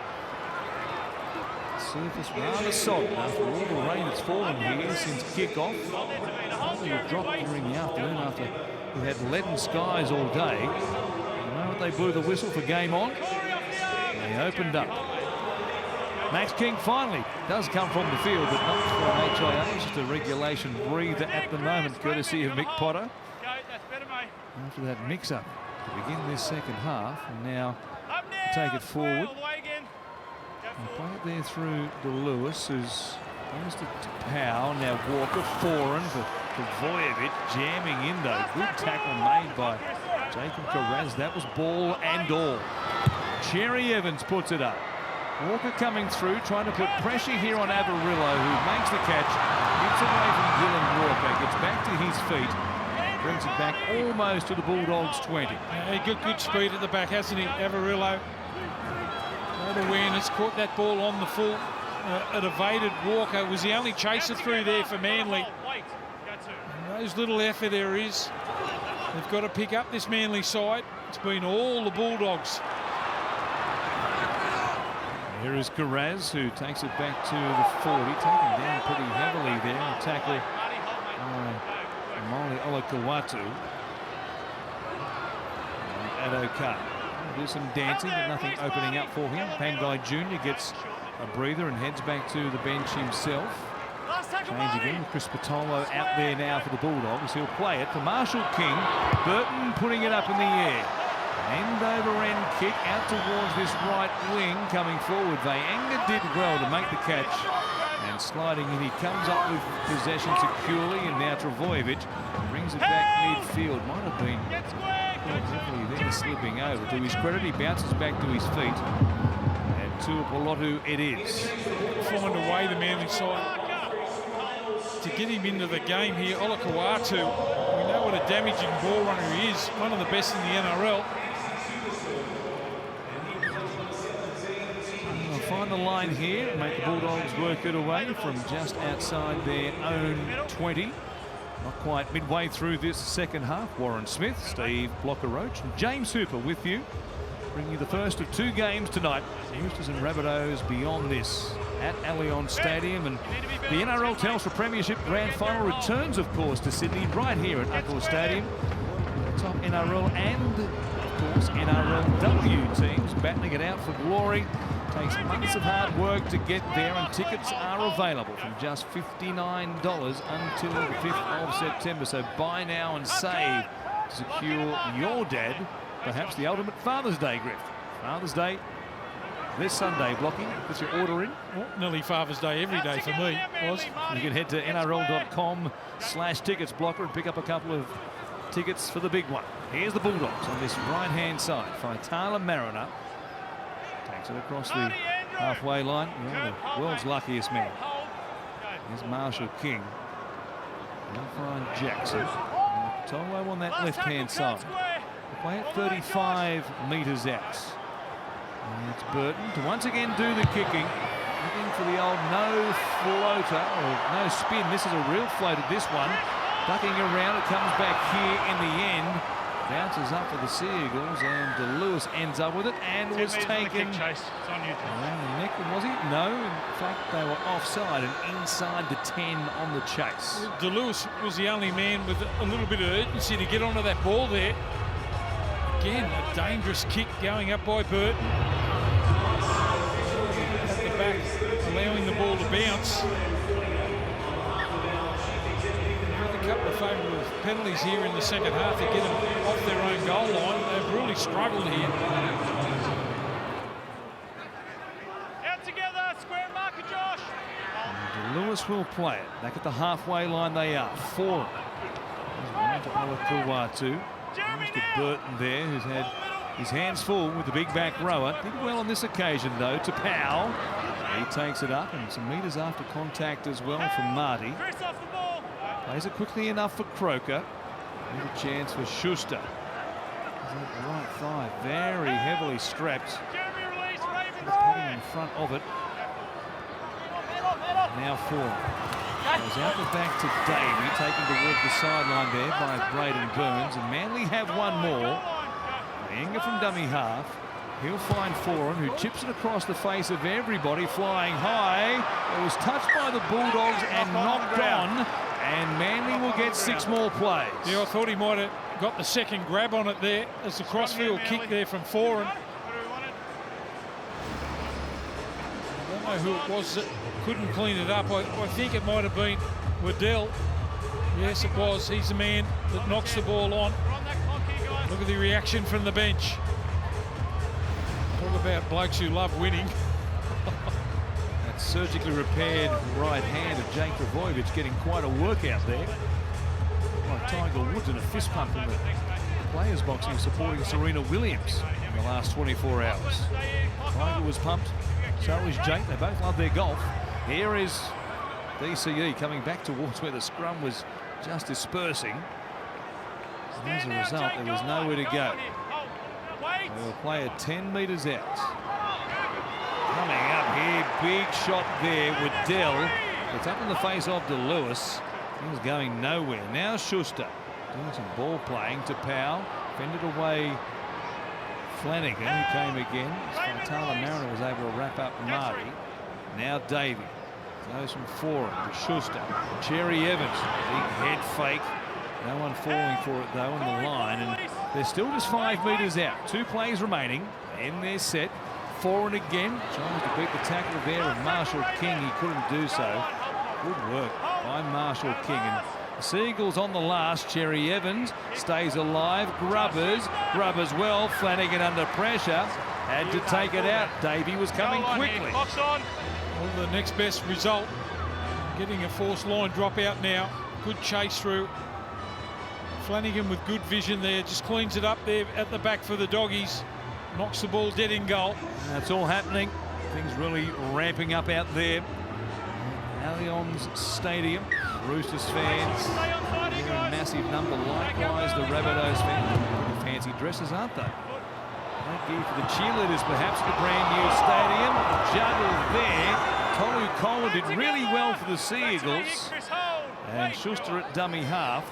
[SPEAKER 1] Surface rather sodden after all the rain that's fallen here since kick-off. Probably a drop during the afternoon after we had leaden skies all day. The moment they blew the whistle for game on, they opened up. Max King finally does come from the field, but not for an HIA. It's just a regulation breather at the moment, courtesy of Mick Potter. After that mix-up to begin this second half, and now take it forward. And play it there through to Lewis, who's goes to Powell. Now Walker, foreign for Vojevic, jamming in though. Good tackle made by Jacob Carraz. That was ball and all. Cherry Evans puts it up. Walker coming through, trying to put pressure here on Averillo, who makes the catch, gets away from Dylan Walker, gets back to his feet, and brings it back almost to the Bulldogs 20.
[SPEAKER 3] Good speed at the back, hasn't he, Averillo? Great awareness, caught that ball on the full. It evaded Walker, was the only chaser through there for Manly. And those little effort there is. They've got to pick up this Manly side. It's been all the Bulldogs.
[SPEAKER 1] Here is Carraz, who takes it back to the 40, taken down pretty heavily there. A tackle by Molly Olakau'atu. Adokar do some dancing, but nothing opening up for him. Pangai Jr. gets a breather and heads back to the bench himself. Change again. Chris Patolo out there now for the Bulldogs. He'll play it for Marshall King. Burton putting it up in the air. End over end kick out towards this right wing coming forward. Vaenga did well to make the catch. And sliding in, he comes up with possession securely, and now Travojevic brings it back midfield. Might have been definitely then slipping over. To his credit, he bounces back to his feet. And Tuapolotu it is.
[SPEAKER 3] Find a way, the Manly side, to get him into the game here. Olakau'atu, we know what a damaging ball runner he is. One of the best in the NRL.
[SPEAKER 1] Find the line here, make the Bulldogs work it away from just outside their own 20. Not quite midway through this second half. Warren Smith, Steve Blocker-Roach, and James Hooper with you, bringing you the first of 2 games tonight. Roosters and Rabbitohs beyond this at Allianz Stadium, and the NRL Telstra Premiership Grand Final returns, of course, to Sydney right here at Accor Stadium. The top NRL and, of course, NRLW teams battling it out for glory. Takes months of hard work to get there, and tickets are available from just $59 until the 5th of September. So buy now and save to secure your dad perhaps the ultimate Father's Day gift. Father's Day this Sunday, Blocky. Put your order in.
[SPEAKER 3] Well, nearly Father's Day every day for me. Was.
[SPEAKER 1] You can head to nrl.com/tickets blocker and pick up a couple of tickets for the big one. Here's the Bulldogs on this right-hand side. Faitala Mariner takes it across the halfway line. Well, the world's luckiest man. Here's Marshall King. They'll find Jackson. Tolo on that left-hand side. They play at 35 metres out. And it's Burton to once again do the kicking. Looking for the old no floater, or no spin. This is a real floater, this one. Ducking around, it comes back here in the end. Bounces up for the Seagulls, and Lewis ends up with it and was taken around the neck. Was he? No, in fact they were offside and inside the 10 on the chase.
[SPEAKER 3] DeLewis was the only man with a little bit of urgency to get onto that ball there. Again, a dangerous kick going up by Burton. At the back, allowing the ball to bounce. A couple of favourable penalties here in the second half to get them off their own goal line. They've really struggled here.
[SPEAKER 4] Out together, square marker, Josh.
[SPEAKER 1] And Lewis will play it. Back at the halfway line they are. 4. There's to Olakau'atu. To Burton there, who's had his hands full with the big back rower. Did well on this occasion, though, to Powell. He takes it up, and some metres after contact as well from Marty. Plays it quickly enough for Croker. There's a chance for Schuster. Right thigh, very heavily strapped. Padding in front of it. Now 4. Goes out the back to Davey, taken towards the sideline there by Braden Burns. And Manly have one more. Anger from dummy half. He'll find Foran, who chips it across the face of everybody, flying high. It was touched by the Bulldogs and knocked on. And Manly will get 6 more plays.
[SPEAKER 3] Yeah, I thought he might have got the second grab on it there as the crossfield kick there from Foran. I don't know who it was that couldn't clean it up. I think it might have been Waddell. Yes, it was. He's the man that knocks the ball on. Look at the reaction from the bench. Talk about blokes who love winning.
[SPEAKER 1] Surgically repaired right hand of Jake Travojevic getting quite a workout there. Like Tiger Woods in a fist pump in the players' boxing supporting Serena Williams in the last 24 hours. Tiger was pumped, so was Jake. They both love their golf. Here is DCE coming back towards where the scrum was just dispersing. And as a result, there was nowhere to go. They will play at 10 metres out. Coming up here, big shot there with Dell. It's up in the face of DeLewis. He was going nowhere. Now Schuster doing some ball playing to Powell. Fended away Flanagan, who came again. Faitala Mariner was able to wrap up Marty. Now Davey goes from Foran to Schuster. Cherry Evans, big head fake. No one falling for it though in the line, and they're still just 5 metres out. 2 plays remaining in their set. Foran again, trying to beat the tackle there of Marshall King. He couldn't do so. Good work by Marshall King. And the Seagulls on the last. Cherry Evans stays alive. Grubbers well. Flanagan under pressure. Had to take it out. Davey was coming quickly.
[SPEAKER 4] Box on.
[SPEAKER 3] Well, the next best result. Getting a forced line drop out now. Good chase through. Flanagan with good vision there. Just cleans it up there at the back for the Doggies. Knocks the ball dead in goal.
[SPEAKER 1] That's all happening. Things really ramping up out there. Allianz Stadium. Roosters fans. They're a massive number. Likewise, the Rabbitohs fans. Fancy dresses, aren't they? Great gear for the cheerleaders, perhaps, the brand new stadium. Juggle there. Tolu Colin did really well for the Seagulls. And Schuster at dummy half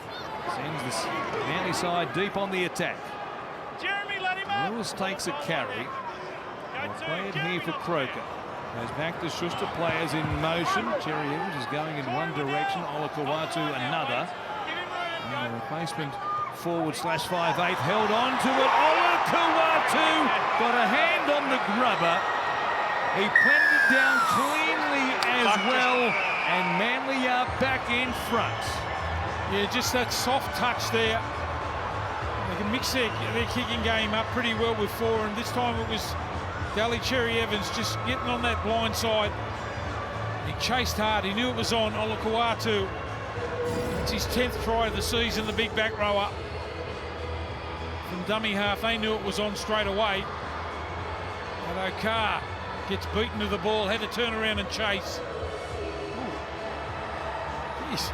[SPEAKER 1] sends this Manly side deep on the attack. Lewis takes a carry. They'll play it here for Croker. Goes back to Schuster, players in motion. Cherry Evans is going in one direction, Olakau'atu another. And the replacement forward/5'8" held on to it. Olakau'atu got a hand on the grubber. He planted it down cleanly as well, and Manly are back in front.
[SPEAKER 3] Yeah, just that soft touch there. They can mix their kicking game up pretty well with four, and this time it was Daly Cherry Evans just getting on that blind side. He chased hard. He knew it was on. Olakau'atu. It's his 10th try of the season, the big back rower. From dummy half, they knew it was on straight away. And Okar gets beaten to the ball, had to turn around and chase. Jeez,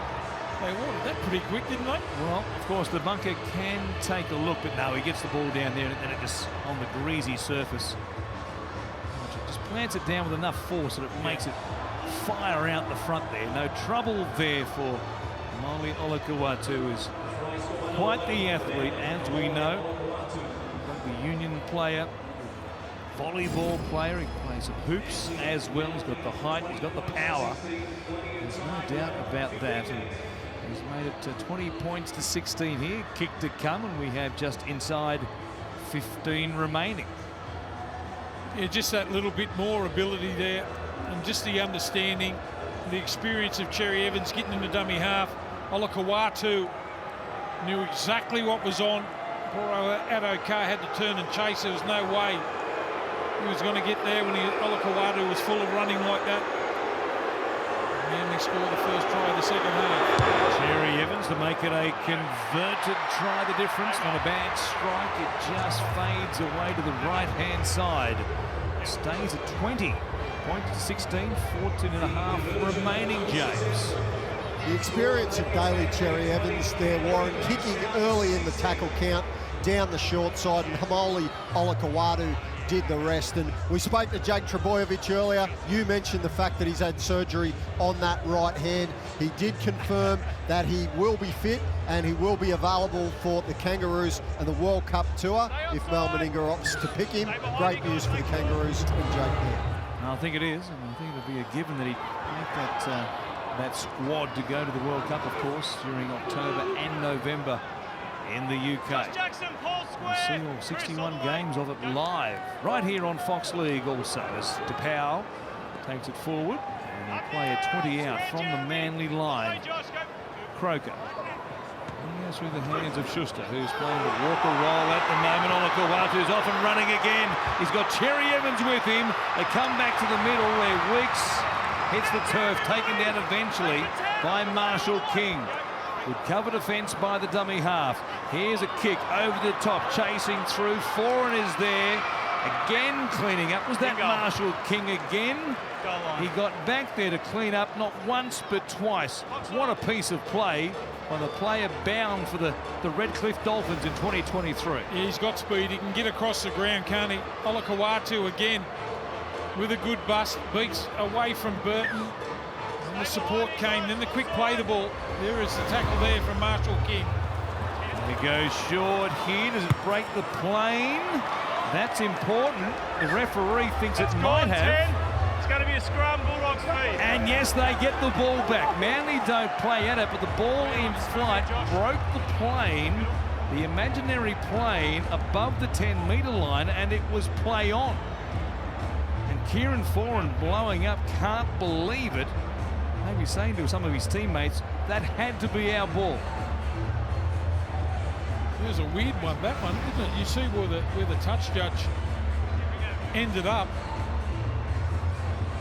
[SPEAKER 3] they wanted that pretty quick, didn't they?
[SPEAKER 1] Well, of course, the bunker can take a look, but no, he gets the ball down there and then it just on the greasy surface. Just plants it down with enough force that it makes it fire out the front there. No trouble there for Molly Olakau'atu, who is quite the athlete, as we know. The Union player, volleyball player, he plays some hoops as well. He's got the height, he's got the power. There's no doubt about that. And he's made it to 20 points to 16 here. Kick to come, and we have just inside 15 remaining.
[SPEAKER 3] Yeah, just that little bit more ability there, and just the understanding, the experience of Cherry Evans getting in the dummy half. Olakau'atu knew exactly what was on. Poor Adokar had to turn and chase. There was no way he was going to get there when Olakau'atu was full of running like that. And they scored the first try of the second half.
[SPEAKER 1] Cherry Evans to make it a converted try. The difference, not a bad strike. It just fades away to the right-hand side. It stays at 20. Point to 16, 14 and a half remaining, James.
[SPEAKER 2] The experience of Daly Cherry Evans there, Warren, kicking early in the tackle count down the short side, and Hamoli Olakau'atu did the rest. And we spoke to Jake Trebojevic earlier. You mentioned the fact that he's had surgery on that right hand. He did confirm that he will be fit and he will be available for the Kangaroos and the World Cup tour if Mal Meninga opts to pick him. Great news for the Kangaroos and Jake there.
[SPEAKER 1] I think it is, and I think it'll be a given that he make that squad to go to the World Cup, of course, during October and November in the UK. We'll see all 61 games of it live right here on Fox League also, as DePauw takes it forward and he'll play a 20 out from the Manly line. Croker. He goes through the hands of Schuster, who's playing the Walker roll at the moment. Olakau'atu's off and running again. He's got Cherry Evans with him. They come back to the middle where Weeks hits the turf, taken down eventually by Marshall King. Good cover defence by the dummy half. Here's a kick over the top, chasing through. Foreign is there. Again cleaning up. Was that Marshall King again? He got back there to clean up, not once but twice. What a piece of play by the player bound for the Redcliffe Dolphins in 2023.
[SPEAKER 3] Yeah, he's got speed. He can get across the ground, can't he? Olakau'atu again with a good bust. Beats away from Burton. And the support came. Then the quick play the ball. There is the tackle there from Marshall King.
[SPEAKER 1] He goes short here. Does it break the plane? That's important. The referee thinks it might have.
[SPEAKER 4] It's going to be a scrum, Bulldogs feed.
[SPEAKER 1] And yes, they get the ball back. Manly don't play at it, but the ball in flight broke the plane, the imaginary plane, above the 10-metre line, and it was play on. And Kieran Foran blowing up, can't believe it. maybe saying to some of his teammates, that had to be our ball.
[SPEAKER 3] It was a weird one, that one, isn't it? You see where the touch judge ended up.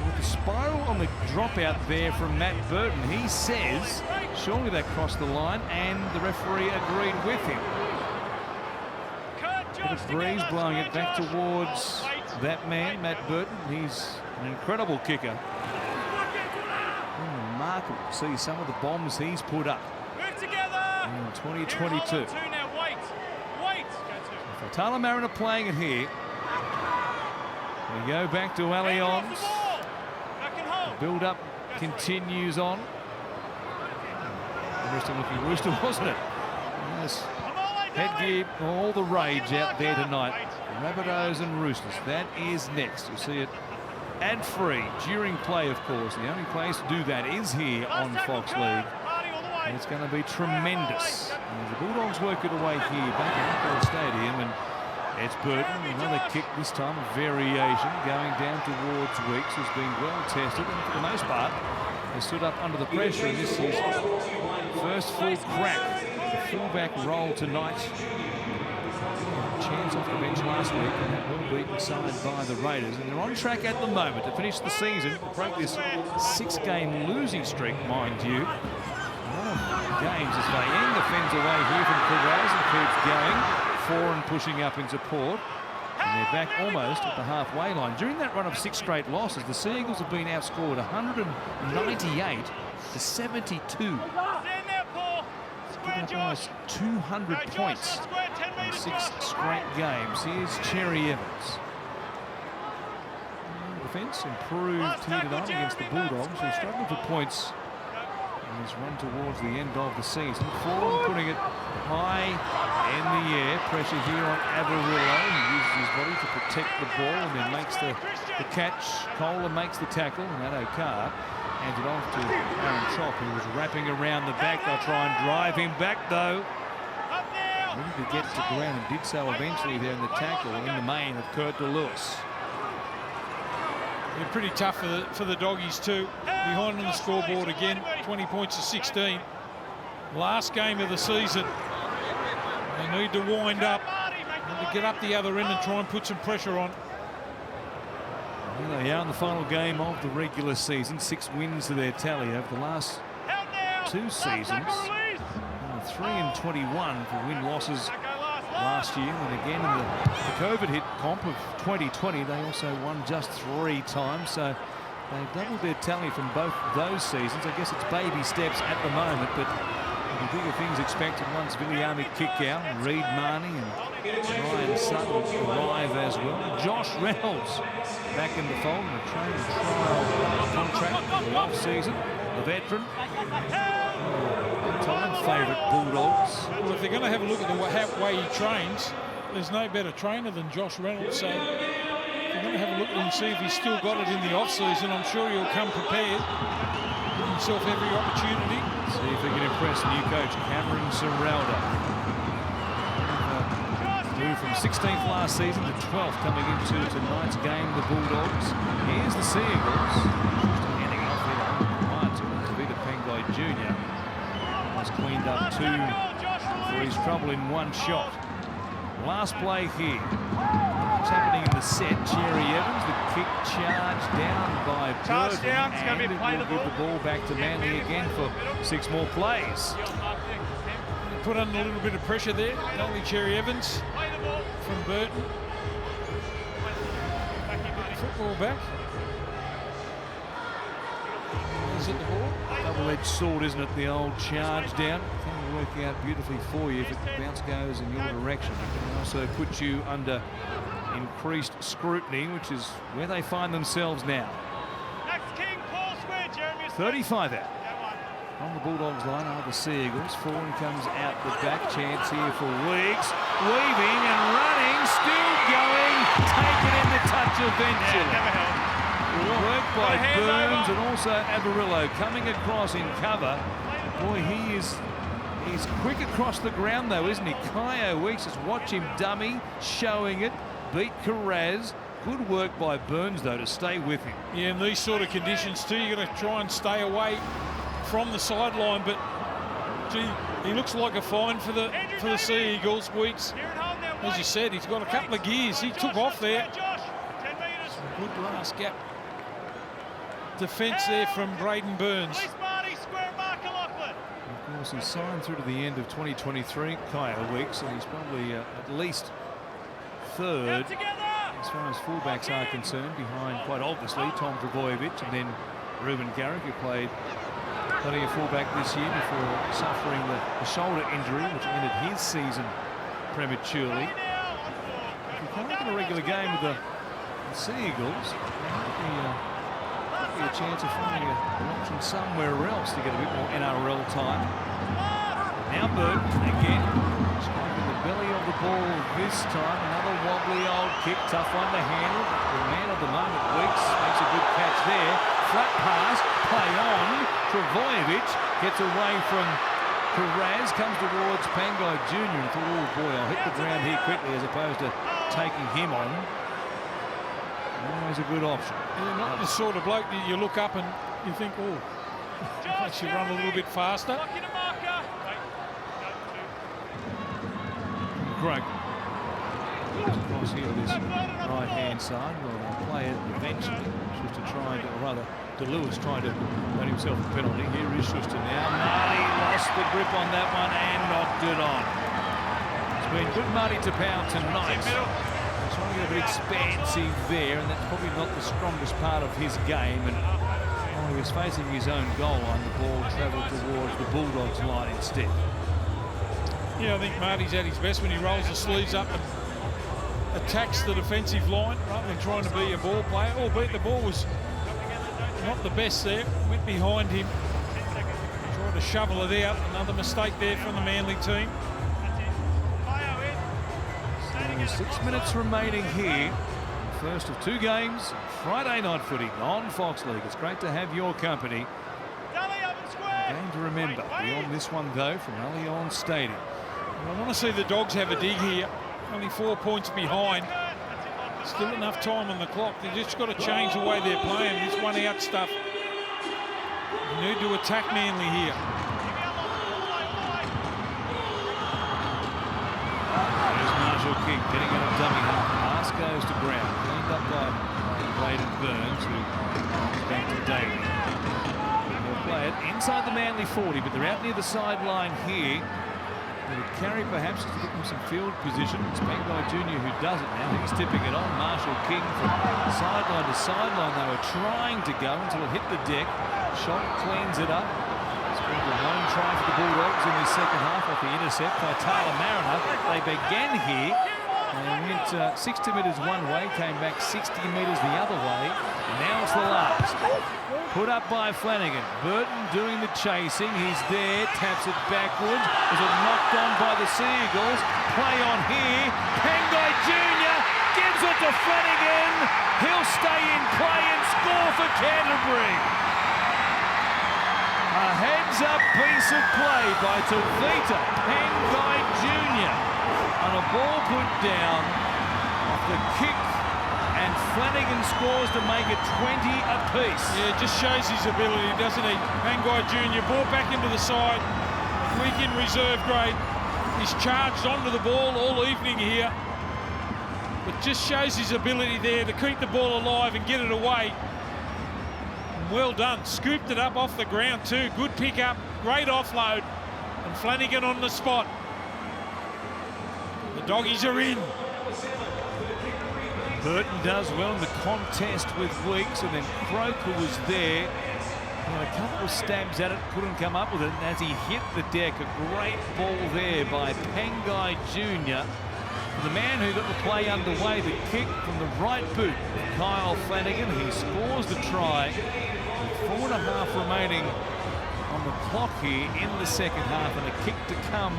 [SPEAKER 1] With the spiral on the dropout there from Matt Burton, he says surely that crossed the line, and the referee agreed with him. But a breeze blowing it back towards that man, Matt Burton. He's an incredible kicker. Remarkable to see some of the bombs he's put up in 2022. Fatala Mariner playing it here. We go back to Allianz. Build-up continues on. Interesting looking rooster, wasn't it? Yes. Headgear, all the rage out there tonight. Rabbitohs and Roosters. That is next. You'll see it ad-free during play, of course. The only place to do that is here on Fox League. And it's going to be tremendous. And the Bulldogs work it away here back at NRL Stadium, and it's Burton. Another kick, this time a variation, going down towards Weeks, who's been well tested, and for the most part has stood up under the pressure. And this is first full crack. The fullback role tonight. Chance off the bench last week, and that well-beaten side by the Raiders. And they're on track at the moment to finish the season, to break this 6-game losing streak, mind you. Games as they end. Defends away here from Carraz and keeps going. Foran pushing up in support. And they're back almost at the halfway line. During that run of 6 straight losses, the Seagulls have been outscored 198 to 72. Giving up almost 200 points in 6 straight games. Here's Cherry Evans. Defence improved here tonight against the Bulldogs, who struggled for points in this run towards the end of the season. Foran putting it high in the air. Pressure here on Averillo. He uses his body to protect the ball and then makes the catch. Kohler makes the tackle, and Addo Carr hands it off to Aaron Chop, who was wrapping around the back. They'll try and drive him back, though. Ready to get to ground, and did so eventually there in the tackle in the main of Kurt DeLewis.
[SPEAKER 3] They're pretty tough for the Doggies too. Behind on the scoreboard again, 20 points to 16. Last game of the season. They need to wind up, and to get up the other end and try and put some pressure on.
[SPEAKER 1] Well, they are in the final game of the regular season. 6 wins to their tally over the last 2 seasons. 3-21 for win-losses last year. And again, in the COVID hit comp of 2020, they also won just 3 times. So they've doubled their tally from both those seasons. I guess it's baby steps at the moment, but bigger things expected once Viliami kick out, and Reid Marnie and Ryan Sutton arrive as well. Josh Reynolds back in the fold in a training trial contract for the off-season. The veteran. Time favourite Bulldogs.
[SPEAKER 3] Well, if they're going to have a look at the way he trains, there's no better trainer than Josh Reynolds. So they're going to have a look and see if he's still got it in the off-season. I'm sure he'll come prepared. Give himself every opportunity.
[SPEAKER 1] See if he can impress new coach Cameron Serralda. Moved from 16th last season to 12th coming into tonight's game, the Bulldogs. Here's the Seagulls. Just handing it off here to Tavita Pengai Jr. Has cleaned up 2 for his trouble in 1 shot. Last play here. What's happening in the set? Cherry Evans, the kick charged down by Burton, and it will give the ball back to Manly again for 6 more plays.
[SPEAKER 3] Put under a little bit of pressure there. Only Cherry Evans from Burton. Football back. Is it the ball?
[SPEAKER 1] Double-edged sword, isn't it? The old charge down. Can work out beautifully for you if the bounce goes in your direction. It can also put you under increased scrutiny, which is where they find themselves now. 35 out. On the Bulldogs line are the Seagulls. Foran comes out the back. Chance here for Weeks. Weaving and running. Still going. Taken in the touch eventually.
[SPEAKER 4] Never held.
[SPEAKER 1] Work by Burns and also Averillo coming across in cover. Boy, he's quick across the ground though, isn't he? Kyo Weeks, just watch him dummy, showing it. Beat Carraz, Good work by Burns, though, to stay with him.
[SPEAKER 3] Yeah, in these sort of conditions too, you've got to try and stay away from the sideline. But gee, he looks like a find for the Sea Eagles. Weeks, as you said, he's got a couple of gears. He took off there. Good last gap defence there from Braden Burns.
[SPEAKER 1] Of course, he's signed through to the end of 2023, Kaya Weeks, and he's probably at least third as far as fullbacks are concerned, behind, quite obviously, Tom Trbojevic and then Ruben Garrick, who played plenty of fullback this year before suffering the shoulder injury, which ended his season prematurely. If you can't get a regular game with the Sea Eagles, might be a chance of finding an option somewhere else to get a bit more NRL time. Now Burton again, striking the belly of the ball this time. Another wobbly old kick, tough one to handle. The man of the moment, Weeks, makes a good catch there. Flat pass, play on. Trbojevic gets away from Perez, comes towards Pangai Jr. and thought, oh boy, I'll hit the ground here quickly, as opposed to taking him on. Always a good option.
[SPEAKER 3] Yeah, not the sort of bloke that you look up and you think, oh, I should run a little bit faster.
[SPEAKER 1] Greg across here to this right-hand side. Well, they'll play it eventually. Schuster trying to, or rather, DeLewis trying to earn himself a penalty. Here is Schuster now. Marty lost the grip on that one and knocked it on. It's been good Marty Tapau tonight. Trying to get a bit expansive there, and that's probably not the strongest part of his game. And while he was facing his own goal line, the ball travelled towards the Bulldogs line instead.
[SPEAKER 3] Yeah, I think Marty's at his best when he rolls the sleeves up and attacks the defensive line rather than trying to be a ball player. Albeit the ball was not the best there, went behind him, tried to shovel it out. Another mistake there from the Manly team.
[SPEAKER 1] 6 minutes remaining here. First of two games, Friday night footy on Fox League. It's great to have your company. A game to remember. Beyond this one, though, from Allianz Stadium.
[SPEAKER 3] I want to see the Dogs have a dig here. Only 4 points behind. Still enough time on the clock. They've just got to change the way they're playing. This one-out stuff. You need to attack Manly here.
[SPEAKER 1] King getting out of dummy half pass, goes to ground, cleaned up by Braden Burns, who comes back to Daly. They'll play it inside the Manly 40, but they're out near the sideline here. They'll carry perhaps to get them some field position. It's Pangai Jr. who does it now. He's tipping it on. Marshall King from sideline to sideline. They were trying to go until it hit the deck. Shot cleans it up. A lone try for the Bulldogs in the second half off the intercept by Taylor Mariner. They began here. They went 60 metres one way, came back 60 metres the other way, and now it's the last. Put up by Flanagan. Burton doing the chasing. He's there, taps it backwards. Is it knocked on by the Sea Eagles? Play on here. Pangai Jr. gives it to Flanagan. He'll stay in play and score for Canterbury. A heads-up piece of play by Tavita Pangai Jr. on a ball put down off the kick, and Flanagan scores to make it 20 apiece.
[SPEAKER 3] Yeah, it just shows his ability, doesn't he? Pangai Jr. brought back into the side, week in reserve grade. He's charged onto the ball all evening here, but just shows his ability there to keep the ball alive and get it away. Well done. Scooped it up off the ground too. Good pick up, great offload, and Flanagan on the spot. The Doggies are in.
[SPEAKER 1] Burton does well in the contest with Weeks, and then Croker was there. He had a couple of stabs at it, couldn't come up with it, and as he hit the deck, a great ball there by Pangai Jr. The man who got the play underway, the kick from the right boot, Kyle Flanagan. He scores the try. 4.5 remaining on the clock here in the second half, and a kick to come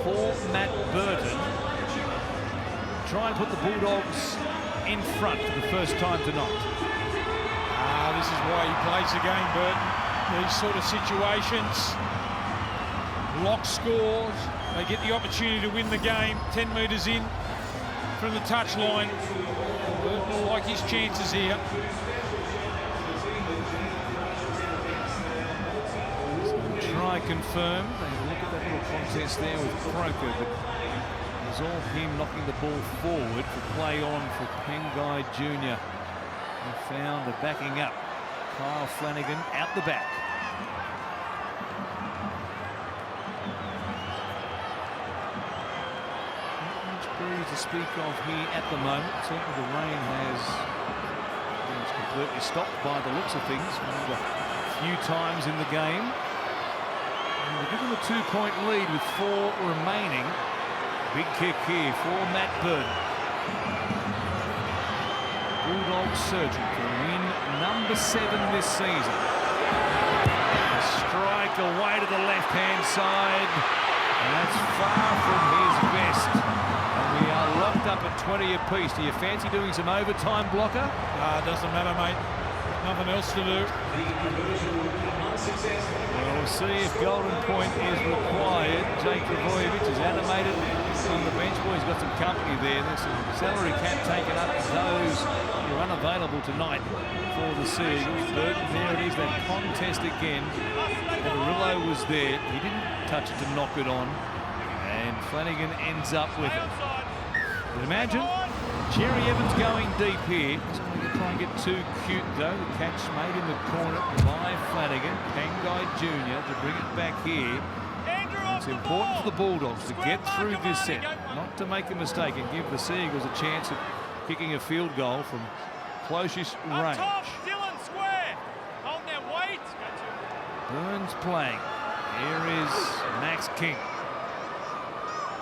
[SPEAKER 1] for Matt Burton. Try and put the Bulldogs in front for the first time tonight.
[SPEAKER 3] This is why he plays the game, Burton. These sort of situations, lock scores, they get the opportunity to win the game 10 metres in from the touchline. Burton like his chances here.
[SPEAKER 1] Try confirmed. They had a look at that little contest there with Croker, but it was all him knocking the ball forward for play on for Pengai Jr. He found the backing up. Kyle Flanagan out the back. Not much breeze to speak of here at the moment. Certainly the rain has completely stopped by the looks of things. A few times in the game. They're given a 2-point lead with 4 remaining. Big kick here for Matt Burton. Bulldogs searching for win number 7 this season. A strike away to the left-hand side. And that's far from his best. And we are locked up at 20 apiece. Do you fancy doing some overtime, Blocker?
[SPEAKER 3] Doesn't matter, mate. Nothing else to do.
[SPEAKER 1] Well, we'll see if Golden Point is required. Jake Travojevic is animated on the bench. Boy, he's got some company there. There's some salary cap taken up for those who are unavailable tonight for the Seagulls. Burton, there it is, that contest again. Amarillo was there. He didn't touch it to knock it on. And Flanagan ends up with it. But imagine Jerry Evans going deep here. Doesn't want to try and get too cute though. The catch made in the corner by Flanagan. Pengai Jr. to bring it back here. It's important for the Bulldogs to get through this set, not to make a mistake and give the Seagulls a chance of kicking a field goal from closest range. Burns playing. Here is Max King.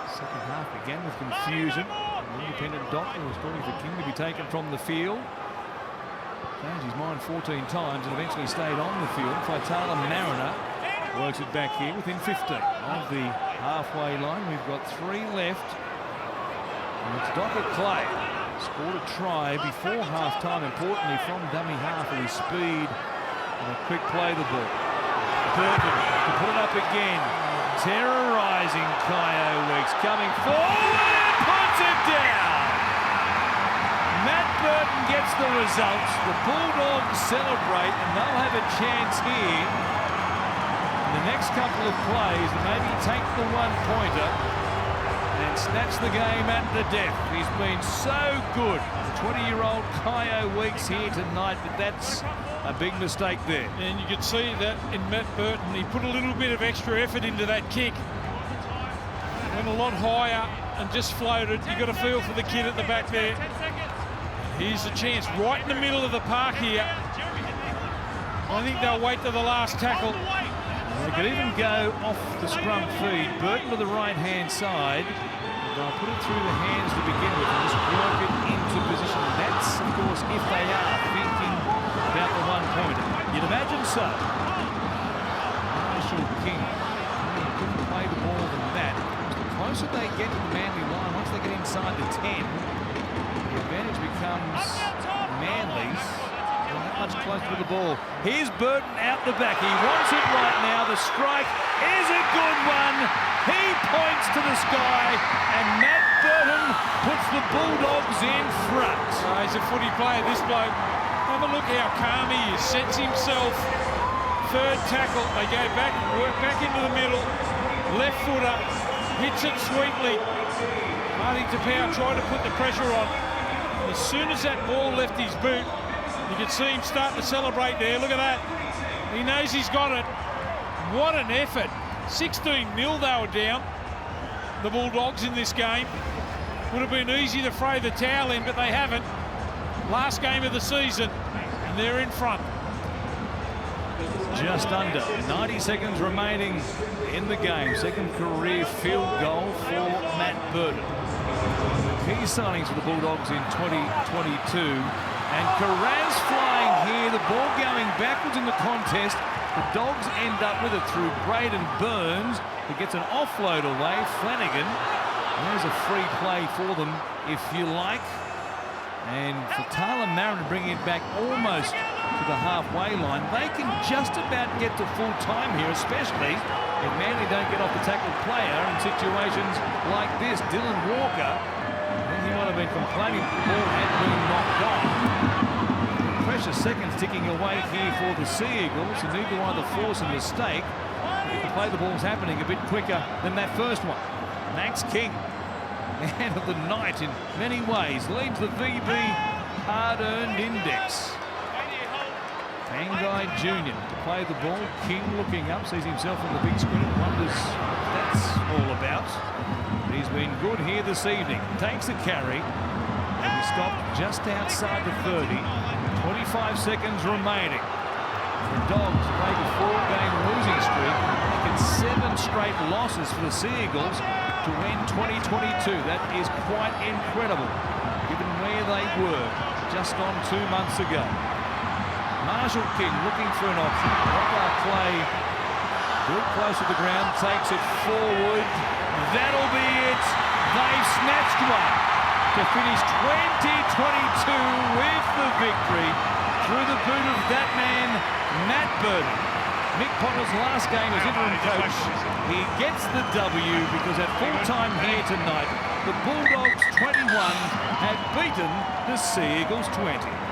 [SPEAKER 1] Second half began with confusion. An independent doctor was calling for King to be taken from the field. Changed his mind 14 times and eventually stayed on the field. Faitala Mariner works it back here within 15 of the halfway line. We've got 3 left. And it's Docker Clay. Scored a try before half-time, importantly from dummy half with his speed and a quick play the ball. Burton to put it up again. Terrorising Kyo Weeks, coming forward, puts it down. Matt Burton gets the results. The Bulldogs celebrate and they'll have a chance here in the next couple of plays to maybe take the 1-pointer and snatch the game at the death. He's been so good. The 20-year-old Kyo Weeks here tonight, but that's a big mistake there.
[SPEAKER 3] And you could see that in Matt Burton. He put a little bit of extra effort into that kick. Went a lot higher and just floated. You got a feel for the kid at the back there. Here's a chance right in the middle of the park here. I think they'll wait to the last tackle.
[SPEAKER 1] They could even go off the scrum feed. Burton to the right-hand side. They'll put it through the hands to begin with and just work it into position. That's, of course, if they are thinking about the 1-pointer. You'd imagine so. Marshall King couldn't play the ball than that. The closer they get to the Manly line, once they get inside the 10, the advantage becomes Manly's. Not much closer to the ball. Here's Burton out the back. He wants it right now. The strike is a good one. He points to the sky, and Matt Burton puts the Bulldogs in front.
[SPEAKER 3] He's a footy player, this bloke. Have a look how calm he is. Sets himself. Third tackle. They go back, work back into the middle. Left footer. Hits it sweetly. Marty Tapau tried to put the pressure on. And as soon as that ball left his boot, you could see him start to celebrate there. Look at that. He knows he's got it. What an effort. 16-0 they were down, the Bulldogs, in this game. Would have been easy to throw the towel in, but they haven't. Last game of the season, and they're in front.
[SPEAKER 1] Just under 90 seconds remaining in the game. Second career field goal for Matt Burton. Key signings for the Bulldogs in 2022. And Carraz flying here, the ball going backwards in the contest. The Dogs end up with it through Braden Burns, who gets an offload away. Flanagan, and there's a free play for them, if you like. And for Tyler Mariner bringing it back almost to the halfway line, they can just about get to full time here, especially if Manly don't get off the tackled player in situations like this. Dylan Walker I think he might have been complaining the ball had been knocked off. Precious seconds ticking away here for the Sea Eagles, who need to either force a mistake or to play the balls happening a bit quicker than that first one. Max King, man of the night in many ways, leads the VB hard-earned index. Pangai Jr. to play the ball. King looking up, sees himself on the big screen and wonders what that's all about. But he's been good here this evening. Takes a carry. And he stopped just outside the 30. 25 seconds remaining. The Dogs break a 4-game losing streak. Making 7 straight losses for the Sea Eagles to win 2022. That is quite incredible, given where they were just on 2 months ago. Marshall King looking for an option. Warringah play good close to the ground, takes it forward. That'll be it. They've snatched one to finish 2022 with the victory through the boot of that man, Matt Burton. Mick Potter's last game as interim coach. He gets the W because at full time here tonight, the Bulldogs 21 have beaten the Sea Eagles 20.